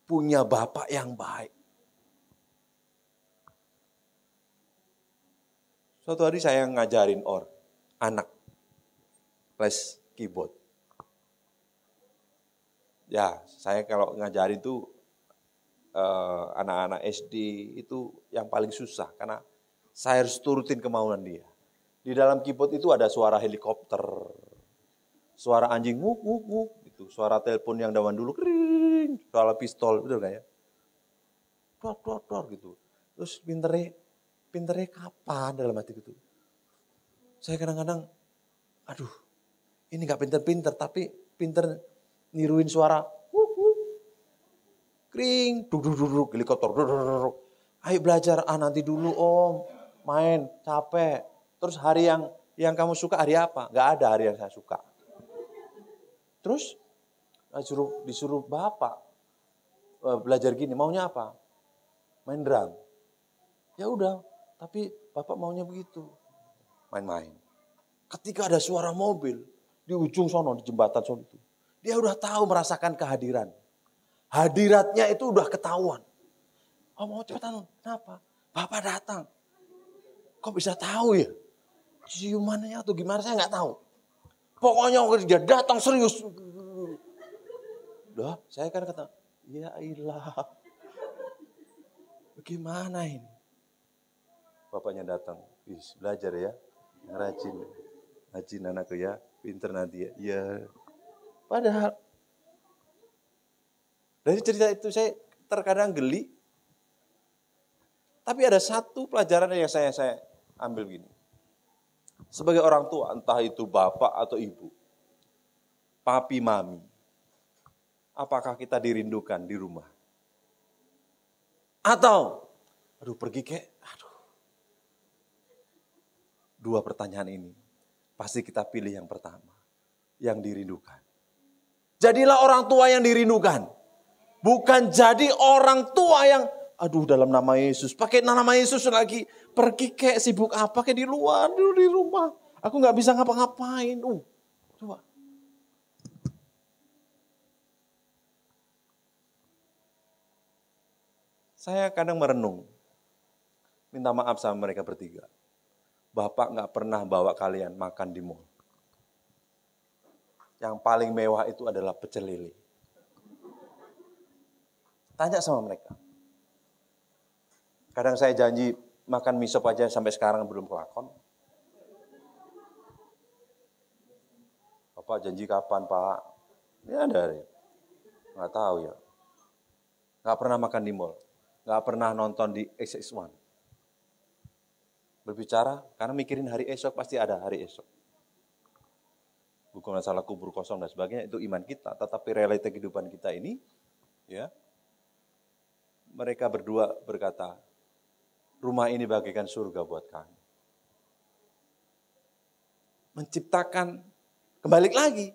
Punya bapak yang baik. Suatu hari saya ngajarin anak les keyboard. Ya, saya kalau ngajari itu anak-anak SD itu yang paling susah karena saya harus turutin kemauan dia. Di dalam keyboard itu ada suara helikopter, suara anjing nguk nguk nguk, gitu, suara telepon yang zaman dulu kering, suara pistol, betul nggak ya? Dor gitu. Terus pinternya kapan dalam hati gitu. Saya kadang-kadang, aduh, ini nggak pinter-pinter, tapi pinter niruin suara wuk wuk, kering, duduk, helikopter, duduk. Ayo belajar, nanti dulu om, main, capek. Terus hari yang kamu suka hari apa? Nggak ada hari yang saya suka. Terus disuruh bapak belajar gini, maunya apa? Main drum. Ya udah, tapi bapak maunya begitu. Main-main. Ketika ada suara mobil di ujung sono, di jembatan sono itu, dia udah tahu merasakan kehadiran. Hadiratnya itu udah ketahuan. Oh mau cepetan, kenapa? Bapak datang. Kok bisa tahu ya? Ciumannya atau gimana saya nggak tahu. Pokoknya dia datang serius. Udah, saya kan kata, ya ilah. Bagaimana ini? Bapaknya datang, belajar ya, rajin anakku ya, pinter nanti ya. Ya, padahal dari cerita itu saya terkadang geli. Tapi ada satu pelajaran yang saya ambil begini. Sebagai orang tua, entah itu bapak atau ibu, papi, mami, apakah kita dirindukan di rumah? Atau, pergi kek, Dua pertanyaan ini, pasti kita pilih yang pertama, yang dirindukan. Jadilah orang tua yang dirindukan. Bukan jadi orang tua yang, dalam nama Yesus, pakai nama Yesus lagi, pergi kek, sibuk apa kek di luar, di rumah. Aku gak bisa ngapa-ngapain. Coba. Saya kadang merenung, minta maaf sama mereka bertiga. Bapak gak pernah bawa kalian makan di mall. Yang paling mewah itu adalah pecel lele. Tanya sama mereka. Kadang saya janji makan mie sop aja sampai sekarang belum kelakon. Bapak janji kapan Pak? Ini ada ya. Nggak tahu ya. Nggak pernah makan di mall. Nggak pernah nonton di XX1. Berbicara karena mikirin hari esok, pasti ada hari esok. Bukan masalah kubur kosong dan sebagainya, itu iman kita. Tetapi realita kehidupan kita ini, ya, mereka berdua berkata, rumah ini bagaikan surga buat kami. Menciptakan, kembali lagi,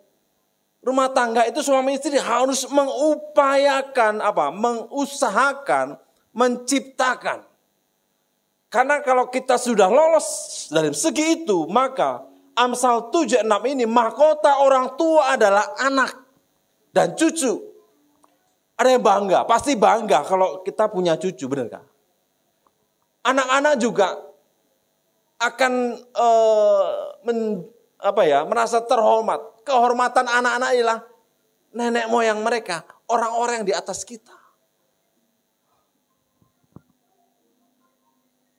rumah tangga itu suami istri harus mengupayakan, mengusahakan, menciptakan. Karena kalau kita sudah lolos dari segi itu, maka Amsal 7:6 ini, mahkota orang tua adalah anak dan cucu. Ada yang bangga, pasti bangga kalau kita punya cucu, benar kan? Anak-anak juga akan merasa terhormat. Kehormatan anak-anak ialah nenek moyang mereka, orang-orang yang di atas kita.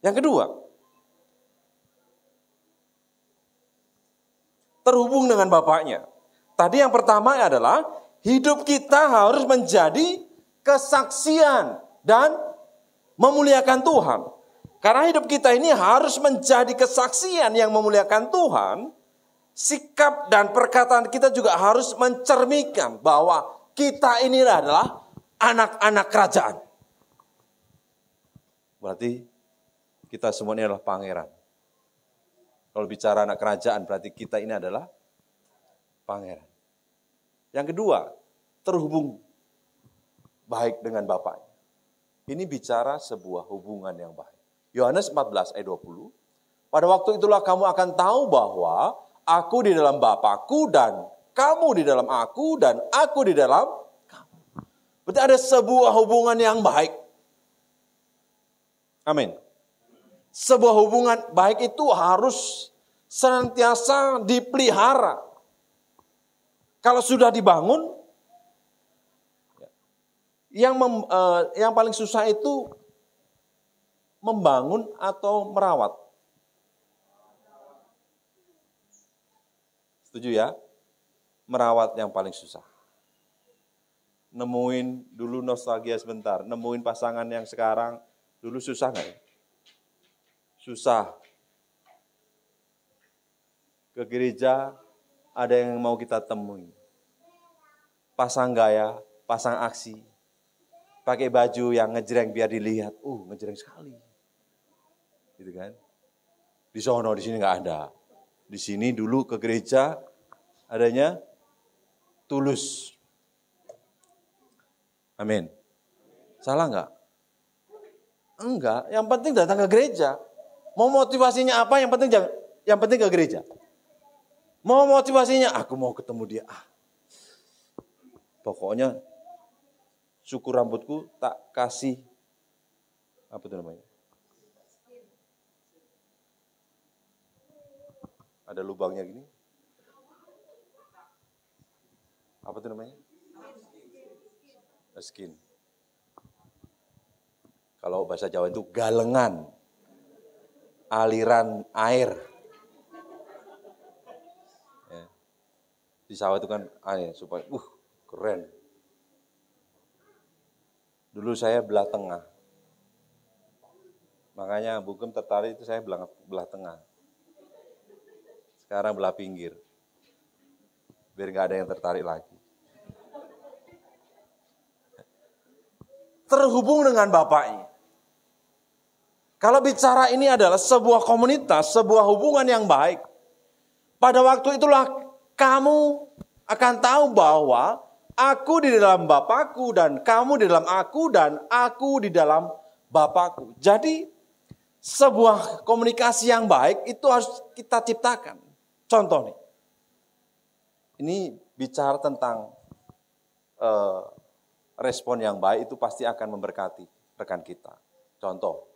Yang kedua, terhubung dengan bapaknya. Tadi yang pertama adalah hidup kita harus menjadi kesaksian dan memuliakan Tuhan. Karena hidup kita ini harus menjadi kesaksian yang memuliakan Tuhan. Sikap dan perkataan kita juga harus mencerminkan bahwa kita ini adalah anak-anak kerajaan. Berarti kita semua ini adalah pangeran. Kalau bicara anak kerajaan berarti kita ini adalah pangeran. Yang kedua, terhubung baik dengan bapaknya. Ini bicara sebuah hubungan yang baik. Yohanes 14 ayat 20. Pada waktu itulah kamu akan tahu bahwa aku di dalam Bapakku dan kamu di dalam aku dan aku di dalam kamu. Berarti ada sebuah hubungan yang baik. Amin. Sebuah hubungan baik itu harus senantiasa dipelihara. Kalau sudah dibangun, yang paling susah itu membangun atau merawat. Setuju ya? Merawat yang paling susah. Nemuin dulu nostalgia sebentar, nemuin pasangan yang sekarang, dulu susah nggak ya? Susah. Ke gereja, ada yang mau kita temui. Pasang gaya, pasang aksi. Pakai baju yang ngejreng biar dilihat. Ngejreng sekali. Gitu kan? Di sono, di sini nggak ada. Di sini dulu ke gereja, adanya tulus. Amin. Salah nggak? Enggak, yang penting datang ke gereja. Mau motivasinya apa, yang penting ke gereja. Mau motivasinya, aku mau ketemu dia. Pokoknya cukur rambutku tak kasih, apa itu namanya? Ada lubangnya gini. Apa itu namanya? Skin. Kalau bahasa Jawa itu galengan. Aliran air. Ya. Di sawah itu kan air supaya keren. Dulu saya belah tengah. Makanya Bugem tertarik itu saya belah tengah. Sekarang belah pinggir. Biar nggak ada yang tertarik lagi. Terhubung dengan bapaknya. Kalau bicara ini adalah sebuah komunitas, sebuah hubungan yang baik. Pada waktu itulah kamu akan tahu bahwa aku di dalam Bapakku dan kamu di dalam aku dan aku di dalam Bapakku. Jadi sebuah komunikasi yang baik itu harus kita ciptakan. Contoh nih. Ini bicara tentang respon yang baik itu pasti akan memberkati rekan kita. Contoh.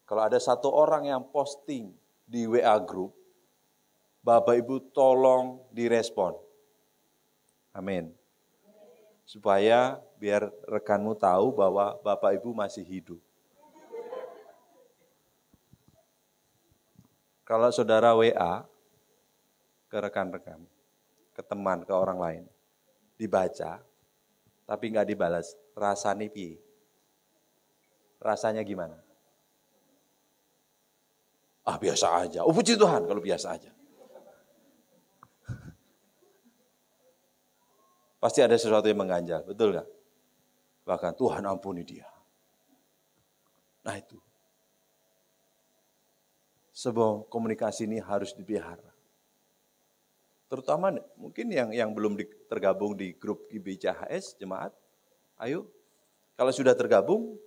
Kalau ada satu orang yang posting di WA group, Bapak Ibu tolong direspon. Amin. Supaya biar rekanmu tahu bahwa Bapak Ibu masih hidup. Kalau saudara WA ke rekan-rekan, ke teman, ke orang lain, dibaca, tapi nggak dibalas, rasanya piye? Rasanya gimana? Biasa aja. Puji Tuhan kalau biasa aja. Pasti ada sesuatu yang mengganjal, betul gak? Bahkan Tuhan ampuni dia. Nah itu. Sebuah komunikasi ini harus dipelihara. Terutama mungkin yang belum tergabung di grup GBCHS, jemaat. Ayo, kalau sudah tergabung,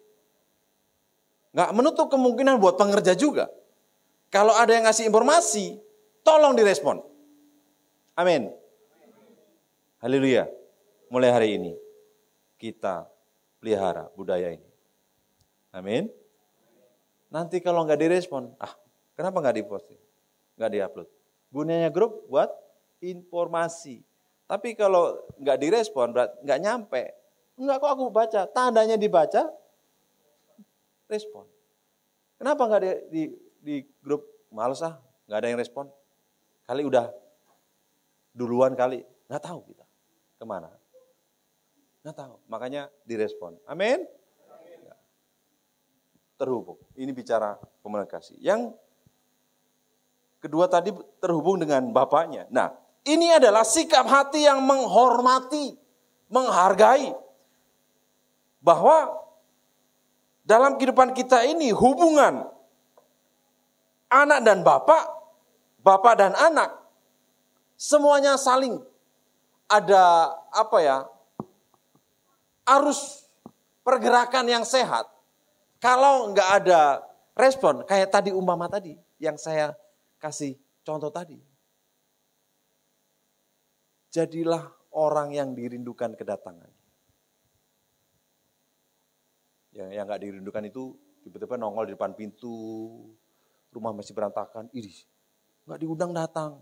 gak menutup kemungkinan buat pengerja juga. Kalau ada yang ngasih informasi, tolong direspon. Amin. Haleluya. Mulai hari ini, kita pelihara budaya ini. Amin. Nanti kalau nggak direspon, kenapa nggak diposting? Nggak diupload. Gunanya grup buat informasi. Tapi kalau nggak direspon, berarti nggak nyampe. Enggak kok aku baca, tandanya dibaca, respon. Kenapa nggak di grup? Males nggak ada yang respon. Kali udah duluan kali, nggak tahu kita kemana. Nggak tahu, makanya direspon. Amin. Terhubung. Ini bicara komunikasi. Yang kedua tadi terhubung dengan bapaknya. Nah, ini adalah sikap hati yang menghormati, menghargai. Bahwa dalam kehidupan kita ini hubungan anak dan bapak dan anak, semuanya saling ada arus pergerakan yang sehat. Kalau nggak ada respon, kayak tadi umpama tadi, yang saya kasih contoh tadi. Jadilah orang yang dirindukan kedatangan. Yang nggak dirindukan itu tiba-tiba nongol di depan pintu, rumah masih berantakan, nggak diundang datang.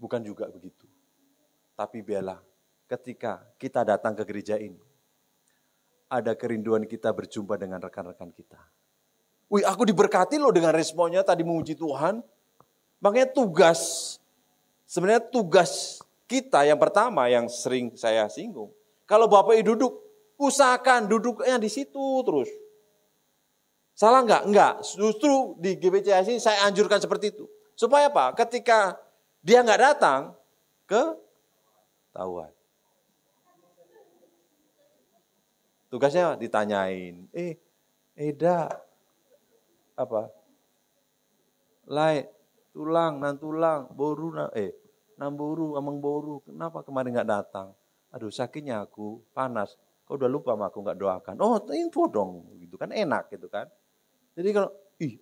Bukan juga begitu. Tapi biarlah ketika kita datang ke gereja ini, ada kerinduan kita berjumpa dengan rekan-rekan kita. Wih, aku diberkati loh dengan responnya tadi memuji Tuhan. Makanya sebenarnya tugas kita yang pertama yang sering saya singgung. Kalau Bapak Ibu duduk, usahakan duduknya di situ terus. Salah enggak? Enggak. Justru di GBCIC saya anjurkan seperti itu. Supaya apa? Ketika dia enggak datang, ketahuan. Tugasnya ditanyain. Eda, apa? Lai, tulang, boru, namburu, amang boru. Kenapa kemarin enggak datang? Aduh, sakitnya aku, panas. Kau udah lupa sama aku enggak doakan. Oh, info dong. Gitu kan enak gitu kan. Jadi kalau,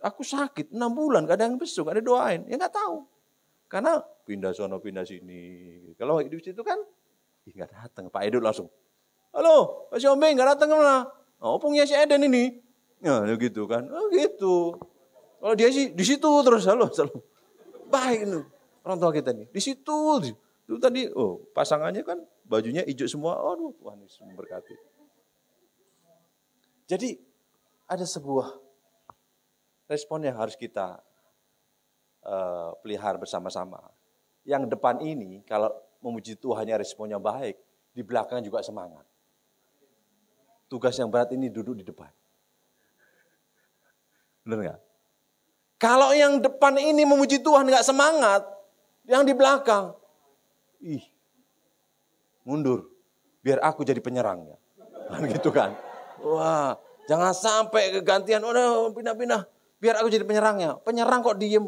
aku sakit 6 bulan, gak ada yang besok, gak ada doain. Ya gak tahu. Karena pindah sono, pindah sini. Kalau di situ kan, gak datang. Pak Edo langsung, halo, Pak Siombeng gak datang kemana? Oh, punya si Eden ini. Ya gitu kan. Oh gitu. Kalau dia sih di situ terus, halo. Baik nih, orang tua kita nih. Di situ. Itu tadi, pasangannya kan bajunya hijau semua. Aduh, Tuhan Yesus memberkati. Jadi, ada sebuah respon yang harus kita pelihara bersama-sama. Yang depan ini, kalau memuji Tuhannya responnya baik, di belakang juga semangat. Tugas yang berat ini duduk di depan. Benar nggak? Kalau yang depan ini memuji Tuhan nggak semangat, yang di belakang, mundur, biar aku jadi penyerangnya. Gitu kan? Wah, jangan sampai kegantian, udah pindah-pindah. Biar aku jadi penyerangnya. Penyerang kok diem,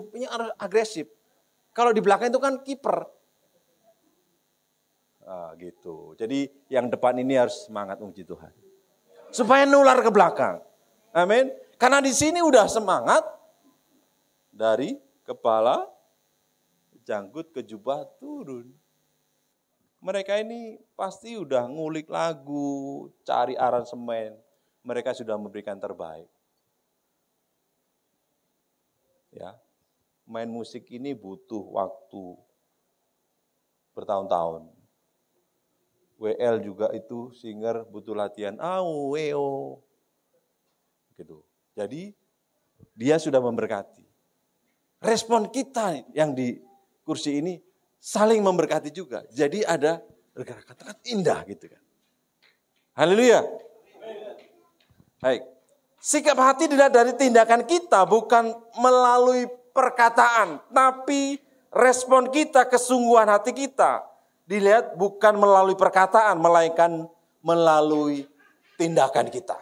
agresif. Kalau di belakang itu kan kiper. Gitu. Jadi yang depan ini harus semangat memuji Tuhan. Supaya nular ke belakang. Amin. Karena di sini udah semangat. Dari kepala, janggut ke jubah turun. Mereka ini pasti udah ngulik lagu, cari aransemen. Mereka sudah memberikan terbaik. Ya, main musik ini butuh waktu bertahun-tahun. WL juga itu singer butuh latihan. Gitu. Jadi dia sudah memberkati. Respon kita yang di kursi ini saling memberkati juga. Jadi ada kata-kata indah gitu kan. Haleluya. Baik. Sikap hati dilihat dari tindakan kita, bukan melalui perkataan. Tapi respon kita, kesungguhan hati kita. Dilihat bukan melalui perkataan, melainkan melalui tindakan kita.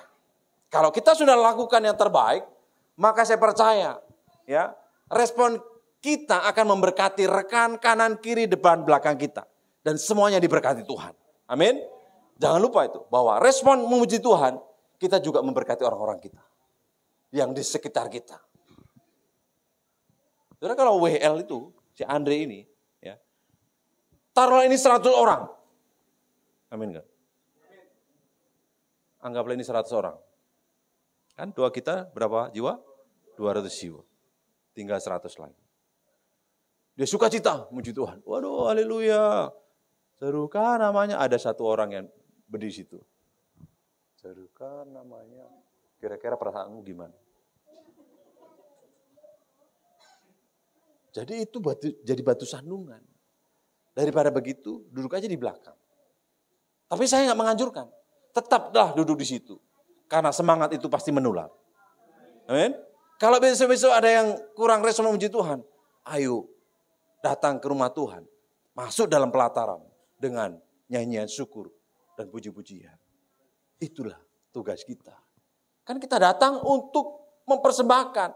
Kalau kita sudah lakukan yang terbaik, maka saya percaya, ya, respon kita akan memberkati rekan kanan, kiri, depan, belakang kita. Dan semuanya diberkati Tuhan. Amin. Jangan lupa itu, bahwa respon memuji Tuhan, kita juga memberkati orang-orang kita. Yang di sekitar kita. Saudara, kalau WL itu, si Andre ini, ya, taruhlah ini 100 orang. Amin enggak? Anggaplah ini 100 orang. Kan doa kita berapa jiwa? 200 jiwa. Tinggal 100 lagi. Dia suka cita, muji Tuhan. Waduh, haleluya. Serukan namanya, ada 1 orang yang berdiri situ. Serukan namanya. Kira-kira perasaanmu gimana? Jadi itu jadi batu sandungan. Daripada begitu, duduk aja di belakang. Tapi saya nggak menganjurkan. Tetaplah duduk di situ. Karena semangat itu pasti menular. Amin. Kalau besok-besok ada yang kurang respon memuji Tuhan, ayo datang ke rumah Tuhan. Masuk dalam pelataran dengan nyanyian syukur dan puji-pujian. Itulah tugas kita. Kan kita datang untuk mempersembahkan.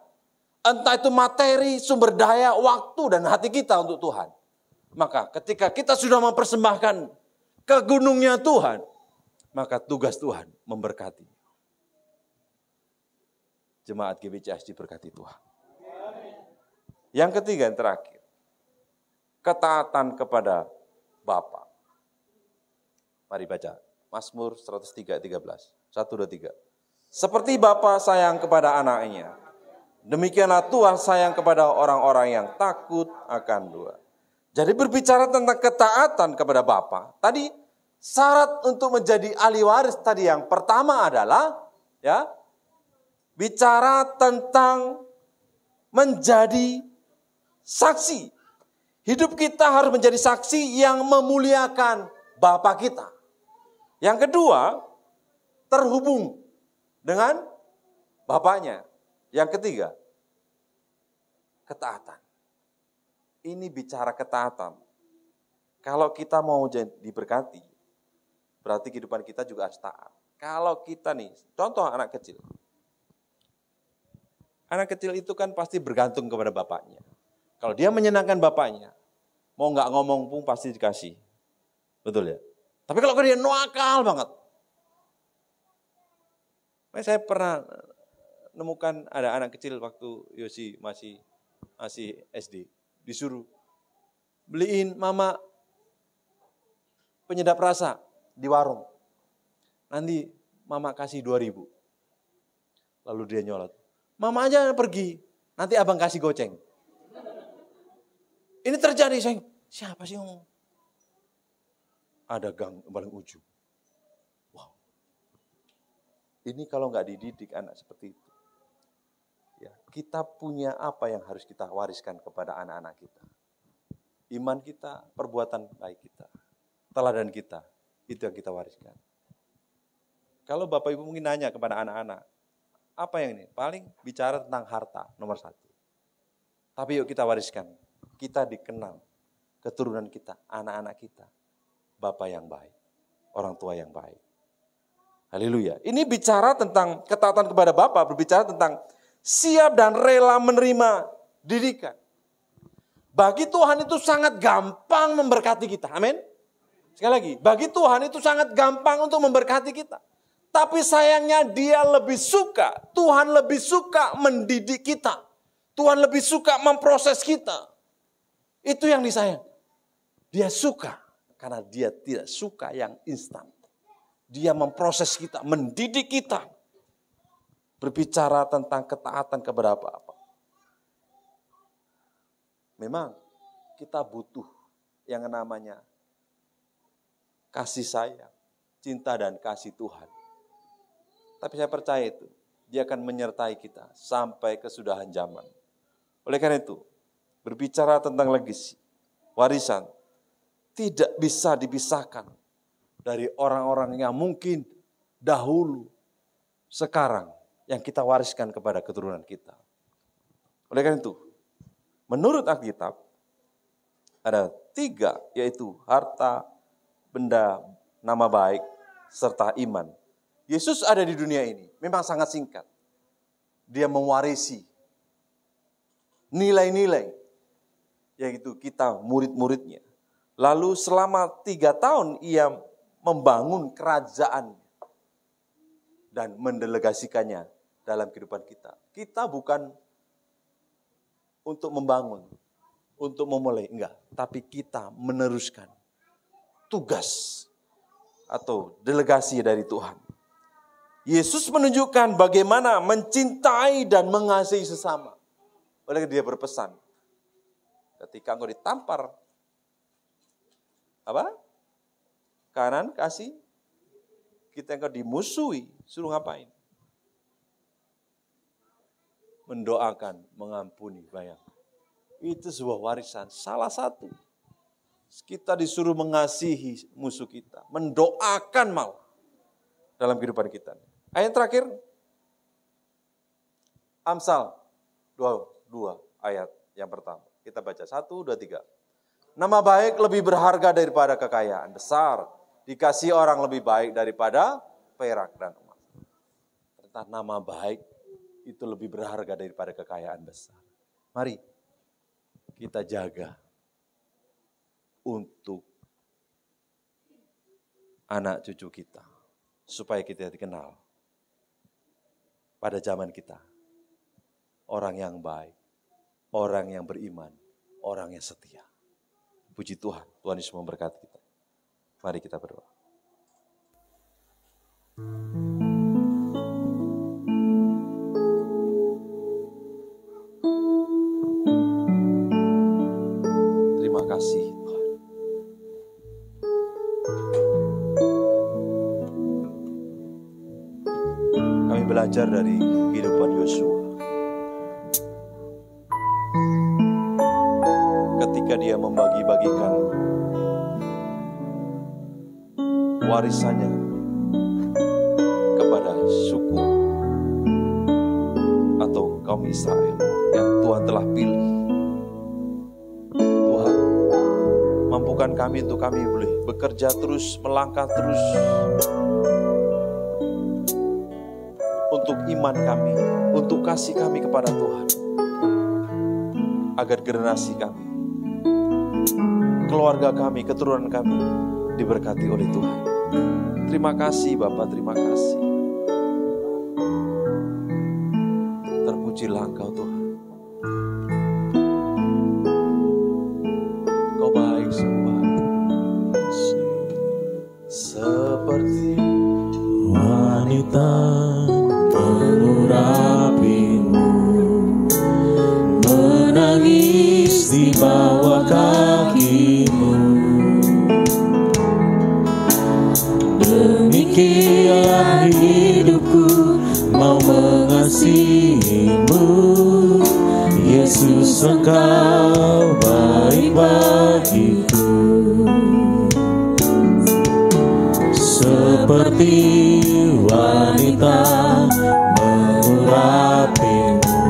Entah itu materi, sumber daya, waktu, dan hati kita untuk Tuhan. Maka ketika kita sudah mempersembahkan ke gunungnya Tuhan, maka tugas Tuhan memberkati. Jemaat GBCIC diberkati Tuhan. Yang ketiga, yang terakhir. Ketaatan kepada Bapa. Mari baca. Mazmur 103, 13. 1, 2, 3. Seperti Bapa sayang kepada anaknya, demikianlah Tuhan sayang kepada orang-orang yang takut akan Dia. Jadi berbicara tentang ketaatan kepada Bapa, tadi syarat untuk menjadi ahli waris tadi yang pertama adalah ya bicara tentang menjadi saksi. Hidup kita harus menjadi saksi yang memuliakan Bapa kita. Yang kedua, terhubung dengan Bapaknya. Yang ketiga, ketaatan. Ini bicara ketaatan. Kalau kita mau diberkati, berarti kehidupan kita juga harus taat. Kalau kita nih, contoh anak kecil. Anak kecil itu kan pasti bergantung kepada bapaknya. Kalau dia menyenangkan bapaknya, mau nggak ngomong pun pasti dikasih. Betul ya? Tapi kalau dia nakal banget. Saya pernah nemukan ada anak kecil waktu Yosi masih SD. Disuruh beliin mama penyedap rasa di warung. Nanti mama kasih 2.000. Lalu dia nyolot. Mama aja pergi, nanti abang kasih goceng. Ini terjadi, siapa sih ngomong? Ada gang paling ujung. Wow. Ini kalau nggak dididik anak seperti itu. Ya, kita punya apa yang harus kita wariskan kepada anak-anak kita. Iman kita, perbuatan baik kita, teladan kita, itu yang kita wariskan. Kalau Bapak Ibu mungkin nanya kepada anak-anak, apa yang ini? Paling bicara tentang harta, nomor 1. Tapi yuk kita wariskan, kita dikenal, keturunan kita, anak-anak kita, Bapak yang baik, orang tua yang baik. Haleluya. Ini bicara tentang ketaatan kepada Bapak, berbicara tentang siap dan rela menerima didikan. Bagi Tuhan itu sangat gampang memberkati kita. Amin. Sekali lagi, bagi Tuhan itu sangat gampang untuk memberkati kita. Tapi sayangnya Tuhan lebih suka mendidik kita. Tuhan lebih suka memproses kita. Itu yang disayang. Dia suka karena dia tidak suka yang instan. Dia memproses kita, mendidik kita. Berbicara tentang ketaatan kepada apa-apa. Memang kita butuh yang namanya kasih sayang, cinta dan kasih Tuhan. Tapi saya percaya itu, dia akan menyertai kita sampai kesudahan zaman. Oleh karena itu, berbicara tentang legasi, warisan, tidak bisa dipisahkan dari orang-orang yang mungkin dahulu, sekarang, yang kita wariskan kepada keturunan kita. Oleh karena itu, menurut Alkitab, ada 3, yaitu harta, benda, nama baik, serta iman. Yesus ada di dunia ini, memang sangat singkat. Dia mewarisi nilai-nilai, yaitu kita murid-muridnya. Lalu selama 3 tahun ia membangun kerajaan dan mendelegasikannya dalam kehidupan kita. Kita bukan untuk membangun, untuk memulai, enggak. Tapi kita meneruskan tugas atau delegasi dari Tuhan. Yesus menunjukkan bagaimana mencintai dan mengasihi sesama. Oleh dia berpesan, ketika engkau ditampar, kanan kasih, kita engkau dimusuhi, suruh ngapain? Mendoakan, mengampuni, bayang. Itu sebuah warisan, salah satu. Kita disuruh mengasihi musuh kita, mendoakan malah dalam kehidupan kita. Ayat terakhir, Amsal 2 ayat yang pertama. Kita baca 1, 2, 3. Nama baik lebih berharga daripada kekayaan besar. Dikasih orang lebih baik daripada perak dan emas. Ternyata nama baik itu lebih berharga daripada kekayaan besar. Mari kita jaga untuk anak cucu kita. Supaya kita dikenal pada zaman kita. Orang yang baik, orang yang beriman, orang yang setia. Puji Tuhan, Tuhan Yesus memberkati kita. Mari kita berdoa. Terima Terima kasih Tuhan. Kami belajar dari kehidupan Yosua. Ketika dia membagi-bagikan warisannya kepada suku atau kaum Israel yang Tuhan telah pilih. Tuhan, mampukan kami untuk kami boleh bekerja terus, melangkah terus untuk iman kami, untuk kasih kami kepada Tuhan, agar generasi kami, keluarga kami, keturunan kami diberkati oleh Tuhan. Terima kasih Bapa, terima kasih. Terpujilah Engkau Tuhan. Kau baik semua. Seperti wanita mengurapimu, menangis di bawah kakimu. Demikian hidupku mau mengasihimu, Yesus Engkau baik bagiku. Seperti wanita mengurapimu,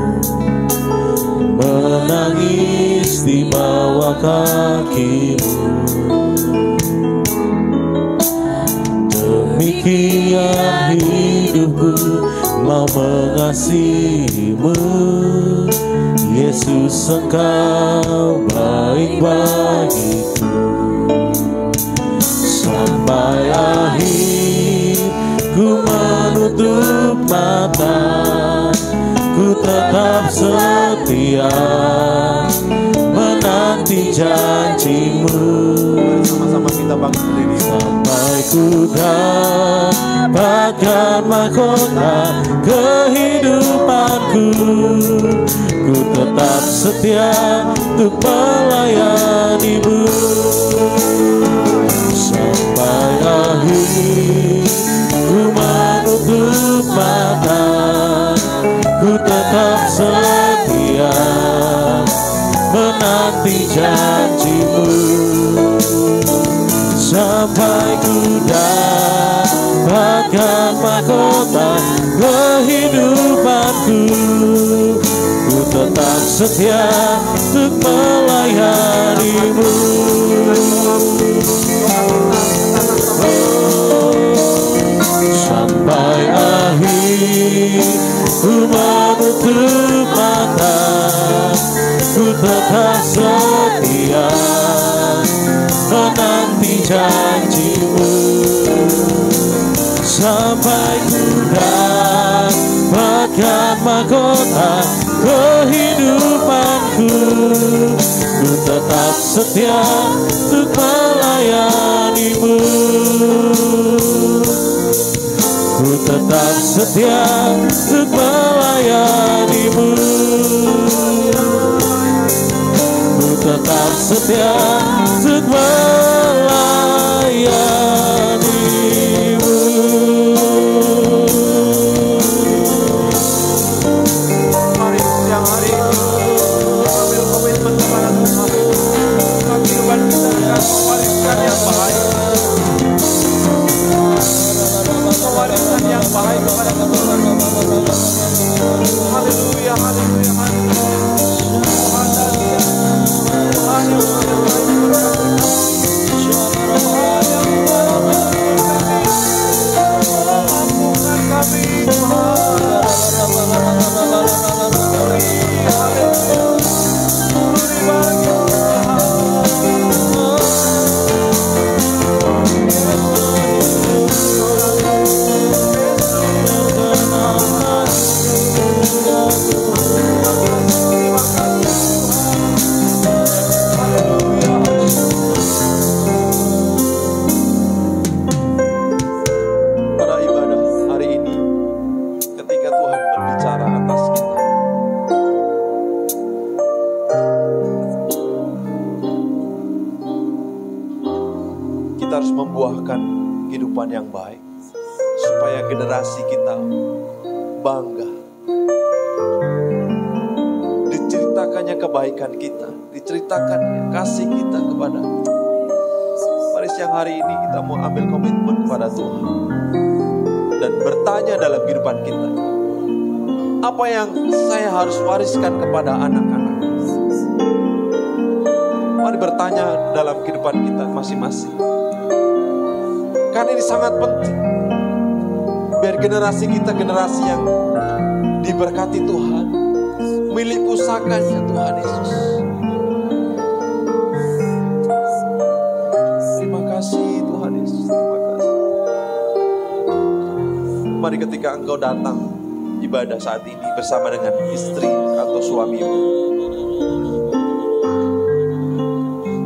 menangis di bawah kakimu. Demikian hidupku mau mengasihimu, Yesus Engkau baik bagiku. Sampai akhir ku menutup mata, ku tetap setia menanti janjimu. sama-sama kita bangkit berdiri. Sampai ku dapatkan mahkota kehidupanku, ku tetap setia untuk melayanimu. Sampai akhir ku menutup mata, ku tetap setia menanti janjimu. Sampai ku dapatkan mahkota kehidupanku, ku tetap setia untuk melayanimu. Sampai akhir ku menutup mata, ku tetap setia menanti janjimu. Sampai ku dapatkan mahkota kehidupanku, ku tetap setia untuk melayanimu. Ku tetap setia untuk melayanimu. Ku tetap setia untuk melayanimu. Mari siang hari ambil komitmen kepada Tuhan. Kehidupan kita akan mewariskan yang baik. Mewariskan yang baik kepada Tuhan. Haleluya, haleluya, haleluya. Tuhan yang menyertai kita. kita harus membuahkan kehidupan yang baik. Supaya generasi kita bangga. Diceritakannya kebaikan kita. Diceritakannya kasih kita kepada. Mari siang hari ini kita mau ambil komitmen kepada Tuhan. Dan bertanya dalam kehidupan kita. Apa yang saya harus wariskan kepada anak-anak? Mari bertanya dalam kehidupan kita masing-masing. Karena ini sangat penting. Biar generasi kita generasi yang diberkati Tuhan. Milik pusakanya Tuhan Yesus. Terima kasih Tuhan Yesus. Terima kasih. Mari ketika engkau datang ibadah saat ini bersama dengan istri atau suamimu.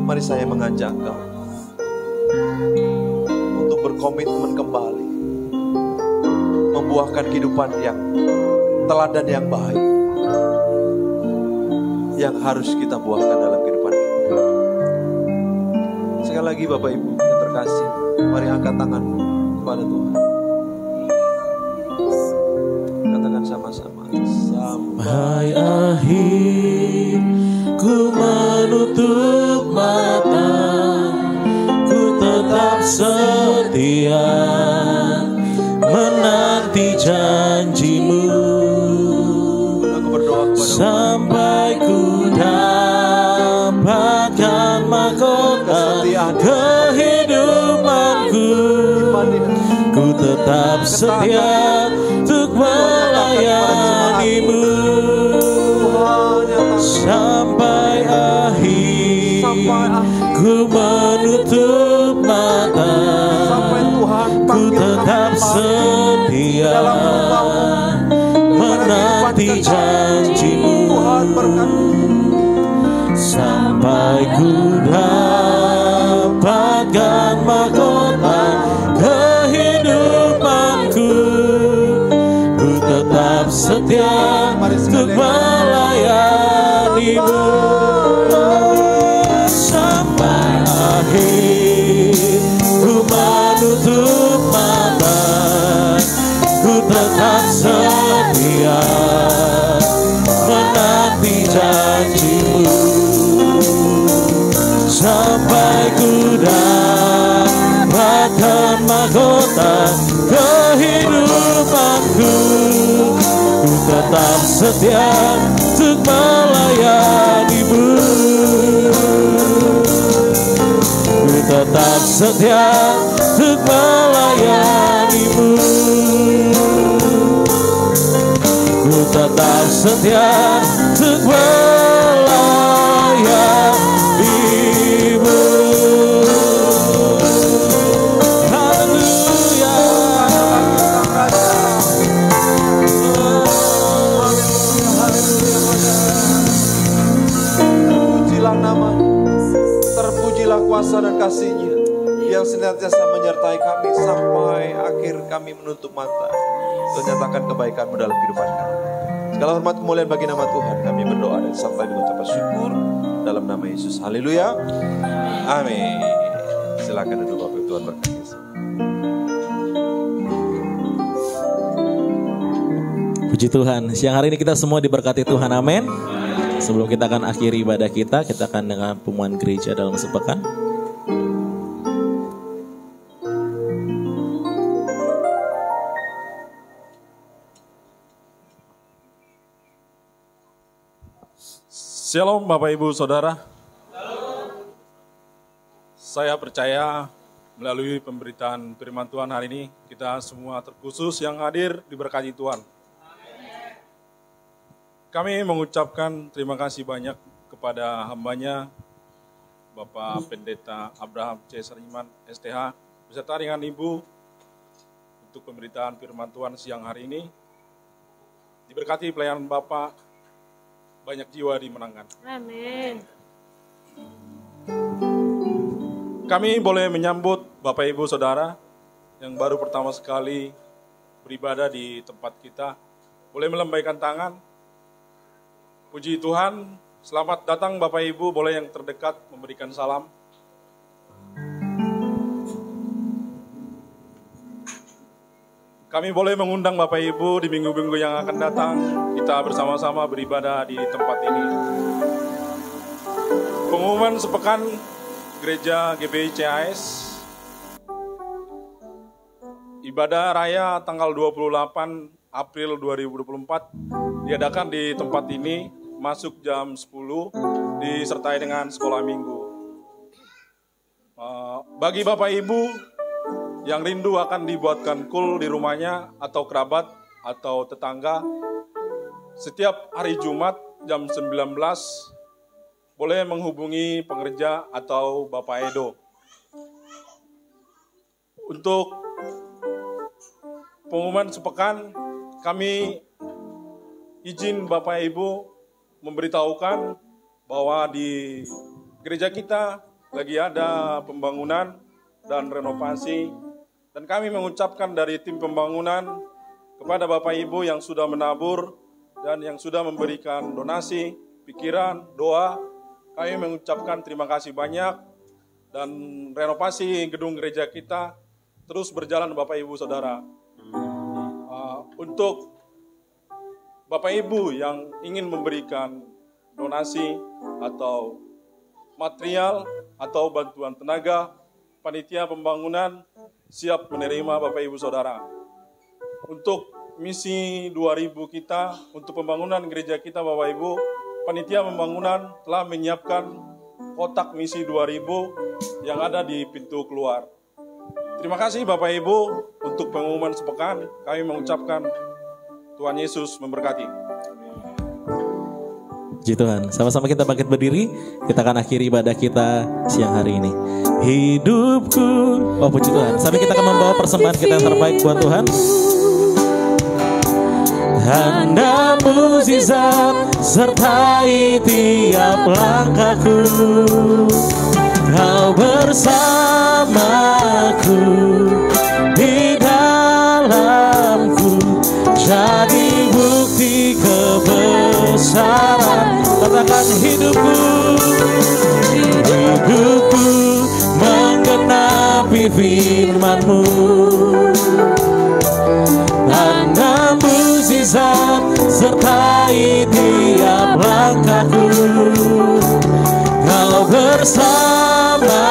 Mari saya mengajak engkau untuk berkomitmen kembali. Membuahkan kehidupan yang teladan yang baik. Yang harus kita buahkan dalam kehidupan kita. Sekali lagi Bapak Ibu yang terkasih, mari angkat tanganmu kepada Tuhan. Katakan sama-sama. Sampai akhir ku menutup mata, ku tetap setia menanti janjimu. Aku berdoa kepada sampai ku dapatkan mahkota kehidupanku. Ku tetap setia untuk melayanimu sampai akhir. Ku menutup mata, ku tetap setia menanti janjimu sampai ku dapatkan mahkota kehidupanku. Ku tetap setia untuk melayanimu sampai akhir. Ku menutup mata, ku tetap setia menanti janjimu sampai ku dapatkan mahkota kehidupanku. Ku tetap setia untuk melayanimu. Ku tetap setia untuk melayanimu. Ku tetap setia untuk melayanimu. Haleluya. Terpujilah nama-Nya, terpujilah kuasa dan kasih-Nya yang senantiasa menyertai kami sampai akhir kami menutup mata untuk nyatakan kebaikan-Mu dalam kehidupan kami. Segala hormat kemuliaan bagi nama Tuhan. Kami berdoa dan sampai dengan ucapan syukur dalam nama Yesus. Haleluya. Amin. Silakan duduk Bapak Tuhan berkati. Puji Tuhan, siang hari ini kita semua diberkati Tuhan, amin. Sebelum kita akan akhiri ibadah kita akan dengan pengumuman gereja dalam sepekan. Shalom Bapak Ibu Saudara. Saya percaya melalui pemberitaan firman Tuhan hari ini, kita semua terkhusus yang hadir diberkati Tuhan. Kami mengucapkan terima kasih banyak kepada hamba-Nya, Bapak Pendeta Abraham C. Sariman, STH, beserta dengan Ibu, untuk pemberitaan firman Tuhan siang hari ini. Diberkati pelayanan Bapak, banyak jiwa dimenangkan. Amin. Kami boleh menyambut Bapak Ibu Saudara yang baru pertama sekali beribadah di tempat kita. Boleh melambaikan tangan. Puji Tuhan, selamat datang Bapak Ibu, boleh yang terdekat memberikan salam. Kami boleh mengundang Bapak Ibu di minggu-minggu yang akan datang. Kita bersama-sama beribadah di tempat ini. Pengumuman sepekan Gereja GBI CAS. Ibadah Raya tanggal 28 April 2024 diadakan di tempat ini, masuk jam 10, disertai dengan sekolah minggu. Bagi Bapak Ibu yang rindu akan dibuatkan kul di rumahnya atau kerabat atau tetangga, setiap hari Jumat jam 19 boleh menghubungi pengerja atau Bapak Edo. Untuk pengumuman sepekan, kami izin Bapak Ibu memberitahukan bahwa di gereja kita lagi ada pembangunan dan renovasi. Dan kami mengucapkan dari tim pembangunan kepada Bapak Ibu yang sudah menabur dan yang sudah memberikan donasi, pikiran, doa, kami mengucapkan terima kasih banyak. Dan renovasi gedung gereja kita terus berjalan Bapak Ibu Saudara. Untuk Bapak Ibu yang ingin memberikan donasi atau material atau bantuan tenaga, panitia pembangunan siap menerima Bapak Ibu Saudara. Untuk misi 2000 kita, untuk pembangunan gereja kita Bapak Ibu, panitia pembangunan telah menyiapkan kotak misi 2000 yang ada di pintu keluar. Terima kasih Bapak Ibu untuk pengumuman sepekan. Kami mengucapkan Tuhan Yesus memberkati. Puji Tuhan, sama-sama kita bangkit berdiri. Kita akan akhiri ibadah kita siang hari ini. Hidupku, oh puji Tuhan, sampai kita akan membawa persembahan kita yang terbaik buat Tuhan. Tanda mukjizat sertai tiap langkahku, Kau bersamaku di dalamku, jadi bukti kebesaran. Katakan hidupku menggenapi firman-Mu. Tanda mukjizat sertai tiap langkahku, Kau bersamaku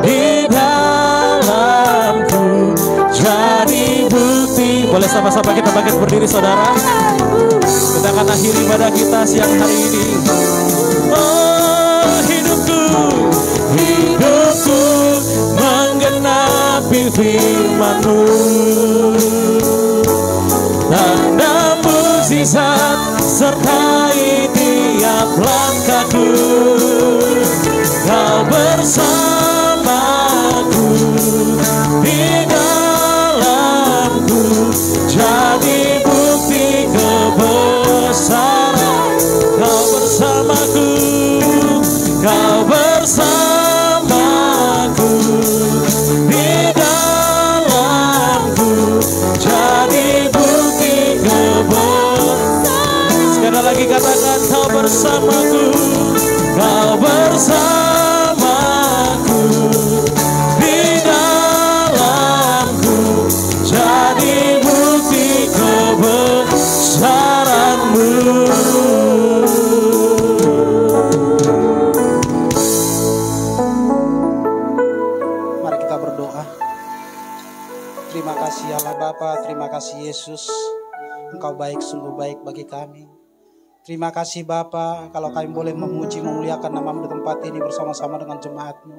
di dalamku, jadi bukti. Boleh sama-sama kita bangkit berdiri saudara. Kita akan akhiri ibadah kita siang hari ini. Oh hidupku menggenapi firman-Mu. Tanda mukjizat sertai tiap langkahku, Kau bersamaku di dalamku, jadi bukti kebesaran. Kau bersamaku, Kau bersamaku di dalamku, jadi bukti kebesaran. Sekali lagi katakan Kau bersamaku, Kau bersamaku di dalamku, jadi bukti kebesaran-Mu. Mari kita berdoa. Terima kasih Allah Bapa, terima kasih Yesus. Engkau baik, sungguh baik bagi kami. Terima kasih Bapa, kalau kami boleh memuji, memuliakan nama-Mu di tempat ini bersama-sama dengan jemaat-Mu.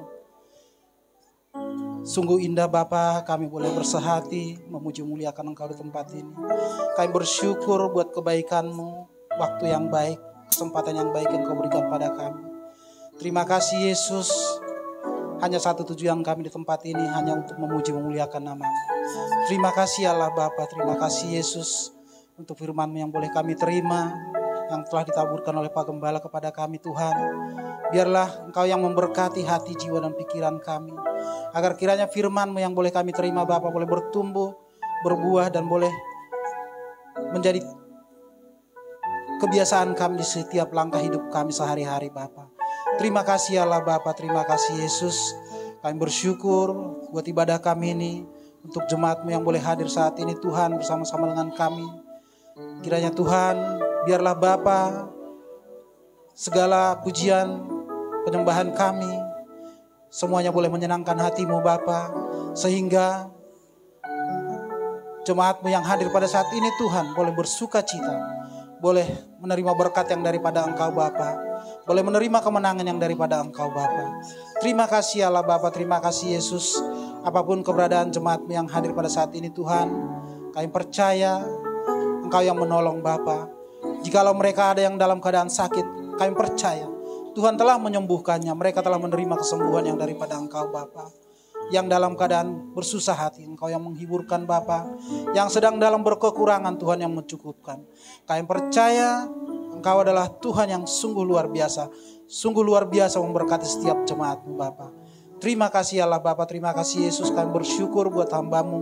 Sungguh indah Bapa, kami boleh bersehati memuji, memuliakan Engkau di tempat ini. Kami bersyukur buat kebaikan-Mu, waktu yang baik, kesempatan yang baik yang Engkau berikan pada kami. Terima kasih Yesus. Hanya satu tujuan kami di tempat ini, hanya untuk memuji, memuliakan nama-Mu. Terima kasih Allah Bapa, terima kasih Yesus untuk firman-Mu yang boleh kami terima, yang telah ditaburkan oleh Pak Gembala kepada kami Tuhan. Biarlah Engkau yang memberkati hati, jiwa, dan pikiran kami, agar kiranya firman-Mu yang boleh kami terima Bapa boleh bertumbuh, berbuah, dan boleh menjadi kebiasaan kami di setiap langkah hidup kami sehari-hari Bapa. Terima kasih Allah Bapa, terima kasih Yesus. Kami bersyukur buat ibadah kami ini, untuk jemaat-Mu yang boleh hadir saat ini Tuhan bersama-sama dengan kami. Kiranya Tuhan, biarlah Bapa segala pujian, penyembahan kami, semuanya boleh menyenangkan hati-Mu Bapa, sehingga jemaat-Mu yang hadir pada saat ini Tuhan boleh bersuka cita, boleh menerima berkat yang daripada Engkau Bapa, boleh menerima kemenangan yang daripada Engkau Bapa. Terima kasih Allah Bapa, terima kasih Yesus. Apapun keberadaan jemaat-Mu yang hadir pada saat ini Tuhan, kami percaya Engkau yang menolong Bapa. Jikalau mereka ada yang dalam keadaan sakit, kami percaya Tuhan telah menyembuhkannya. Mereka telah menerima kesembuhan yang daripada Engkau Bapa. Yang dalam keadaan bersusah hati, Engkau yang menghiburkan Bapa. Yang sedang dalam berkekurangan, Tuhan yang mencukupkan. Kami percaya Engkau adalah Tuhan yang sungguh luar biasa. Sungguh luar biasa memberkati setiap jemaat-Mu Bapa. Terima kasih Allah Bapa, terima kasih Yesus. Kami bersyukur buat hamba-Mu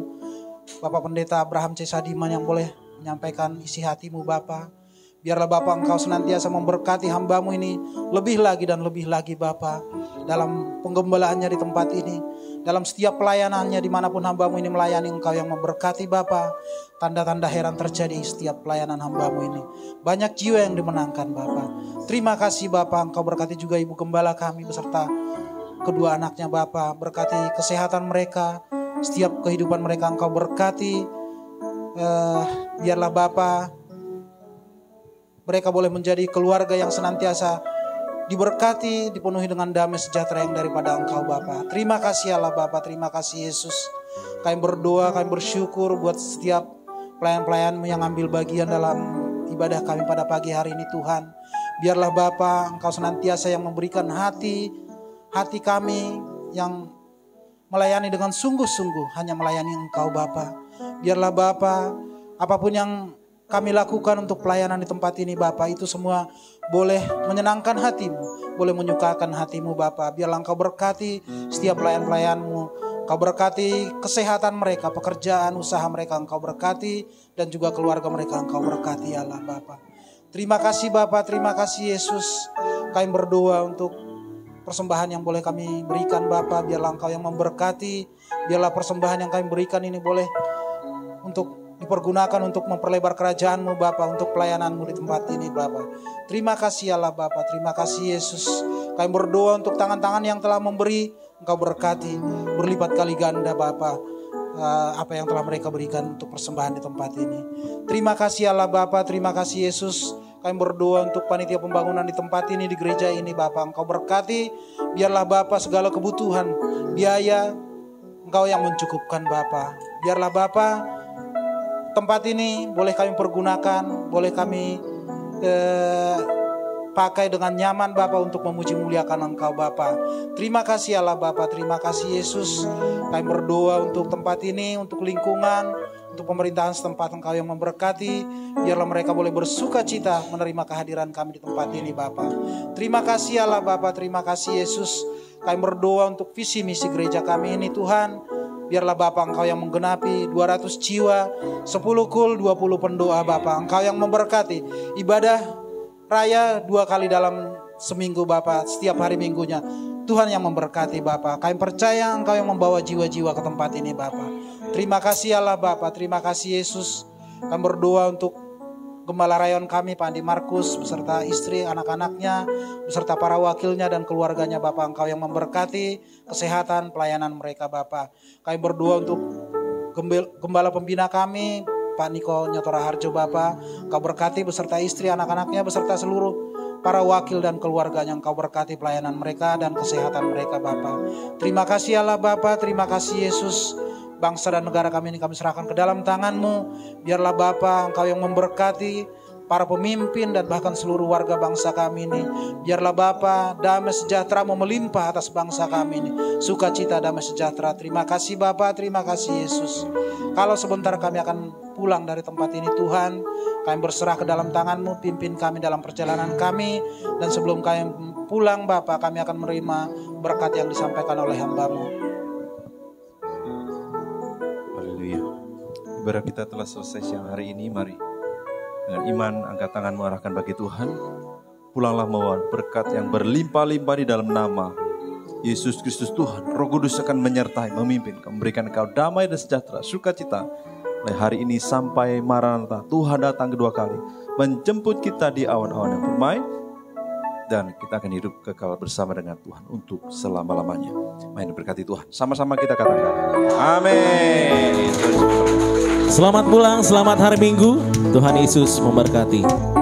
Bapak Pendeta Abraham C. Sadiman yang boleh menyampaikan isi hati-Mu Bapa. Biarlah Bapa Engkau senantiasa memberkati hamba-Mu ini lebih lagi dan lebih lagi Bapa. Dalam penggembalaannya di tempat ini, dalam setiap pelayanannya dimanapun hamba-Mu ini melayani, Engkau yang memberkati Bapa. Tanda-tanda heran terjadi setiap pelayanan hamba-Mu ini. Banyak jiwa yang dimenangkan Bapa. Terima kasih Bapa, Engkau berkati juga Ibu Gembala kami beserta kedua anaknya Bapa. Berkati kesehatan mereka, setiap kehidupan mereka Engkau berkati. Biarlah Bapa mereka boleh menjadi keluarga yang senantiasa diberkati, dipenuhi dengan damai sejahtera yang daripada Engkau Bapa. Terima kasih Allah Bapa, terima kasih Yesus. Kami berdoa, kami bersyukur buat setiap pelayan-pelayan-Mu yang ambil bagian dalam ibadah kami pada pagi hari ini Tuhan. Biarlah Bapa Engkau senantiasa yang memberikan hati kami yang melayani dengan sungguh-sungguh, hanya melayani Engkau Bapa. Biarlah Bapa apapun yang kami lakukan untuk pelayanan di tempat ini Bapa, itu semua boleh menyenangkan hati-Mu, boleh menyukakan hati-Mu Bapa. Biarlah Engkau berkati setiap pelayan-pelayan-Mu, Engkau berkati kesehatan mereka, pekerjaan, usaha mereka Engkau berkati, dan juga keluarga mereka Engkau berkati ya Allah Bapa. Terima kasih Bapa, terima kasih Yesus. Kami berdoa untuk persembahan yang boleh kami berikan Bapa, biarlah Engkau yang memberkati. Biarlah persembahan yang kami berikan ini boleh untuk dipergunakan untuk memperlebar kerajaan-Mu Bapa, untuk pelayanan-Mu di tempat ini Bapa. Terima kasih Allah Bapa, terima kasih Yesus. Kami berdoa untuk tangan-tangan yang telah memberi, Engkau berkati berlipat kali ganda Bapa apa yang telah mereka berikan untuk persembahan di tempat ini. Terima kasih Allah Bapa, terima kasih Yesus. Kami berdoa untuk panitia pembangunan di tempat ini, di gereja ini Bapa. Engkau berkati, biarlah Bapa segala kebutuhan, biaya Engkau yang mencukupkan Bapa. Biarlah Bapa tempat ini boleh kami pergunakan, boleh kami pakai dengan nyaman Bapa untuk memuji muliakan Engkau Bapa. Terima kasih Allah Bapa, terima kasih Yesus. Kami berdoa untuk tempat ini, untuk lingkungan, untuk pemerintahan setempat Engkau yang memberkati. Biarlah mereka boleh bersuka cita menerima kehadiran kami di tempat ini Bapa. Terima kasih Allah Bapa, terima kasih Yesus. Kami berdoa untuk visi misi gereja kami ini Tuhan. Biarlah Bapa Engkau yang menggenapi 200 jiwa, 10 kul, 20 pendoa Bapa. Engkau yang memberkati ibadah raya 2 kali dalam seminggu Bapa, setiap hari minggunya. Tuhan yang memberkati Bapa. Kami percaya Engkau yang membawa jiwa-jiwa ke tempat ini Bapa. Terima kasih Allah Bapa, terima kasih Yesus. Kami berdoa untuk Gembala Rayon kami Pak Andi Markus beserta istri, anak-anaknya, beserta para wakilnya dan keluarganya Bapa. Engkau yang memberkati kesehatan pelayanan mereka Bapa. Kami berdoa untuk Gembala pembina kami Pak Niko Nyotora Harjo Bapa. Engkau berkati beserta istri, anak-anaknya, beserta seluruh para wakil dan keluarganya. Engkau berkati pelayanan mereka dan kesehatan mereka Bapa. Terima kasih Allah Bapa, terima kasih Yesus. Bangsa dan negara kami ini kami serahkan ke dalam tangan-Mu. Biarlah Bapa Engkau yang memberkati para pemimpin dan bahkan seluruh warga bangsa kami ini. Biarlah Bapa damai sejahtera-Mu melimpah atas bangsa kami ini. Sukacita, damai sejahtera. Terima kasih Bapa, terima kasih Yesus. Kalau sebentar kami akan pulang dari tempat ini Tuhan, kami berserah ke dalam tangan-Mu. Pimpin kami dalam perjalanan kami. Dan sebelum kami pulang Bapa, kami akan menerima berkat yang disampaikan oleh hamba-Mu. Ibadah kita telah selesai siang hari ini, mari dengan iman angkat tangan mengarahkan bagi Tuhan. Pulanglah membawa berkat yang berlimpah-limpah di dalam nama Yesus Kristus Tuhan, Roh Kudus akan menyertai, memimpin, memberikan engkau damai dan sejahtera, sukacita. Mulai hari ini sampai Maranatha, Tuhan datang kedua kali, menjemput kita di awan-awan yang permai, dan kita akan hidup kekal bersama dengan Tuhan untuk selama-lamanya. Main berkati Tuhan. Sama-sama kita katakan, amin. Selamat pulang, selamat hari Minggu. Tuhan Yesus memberkati.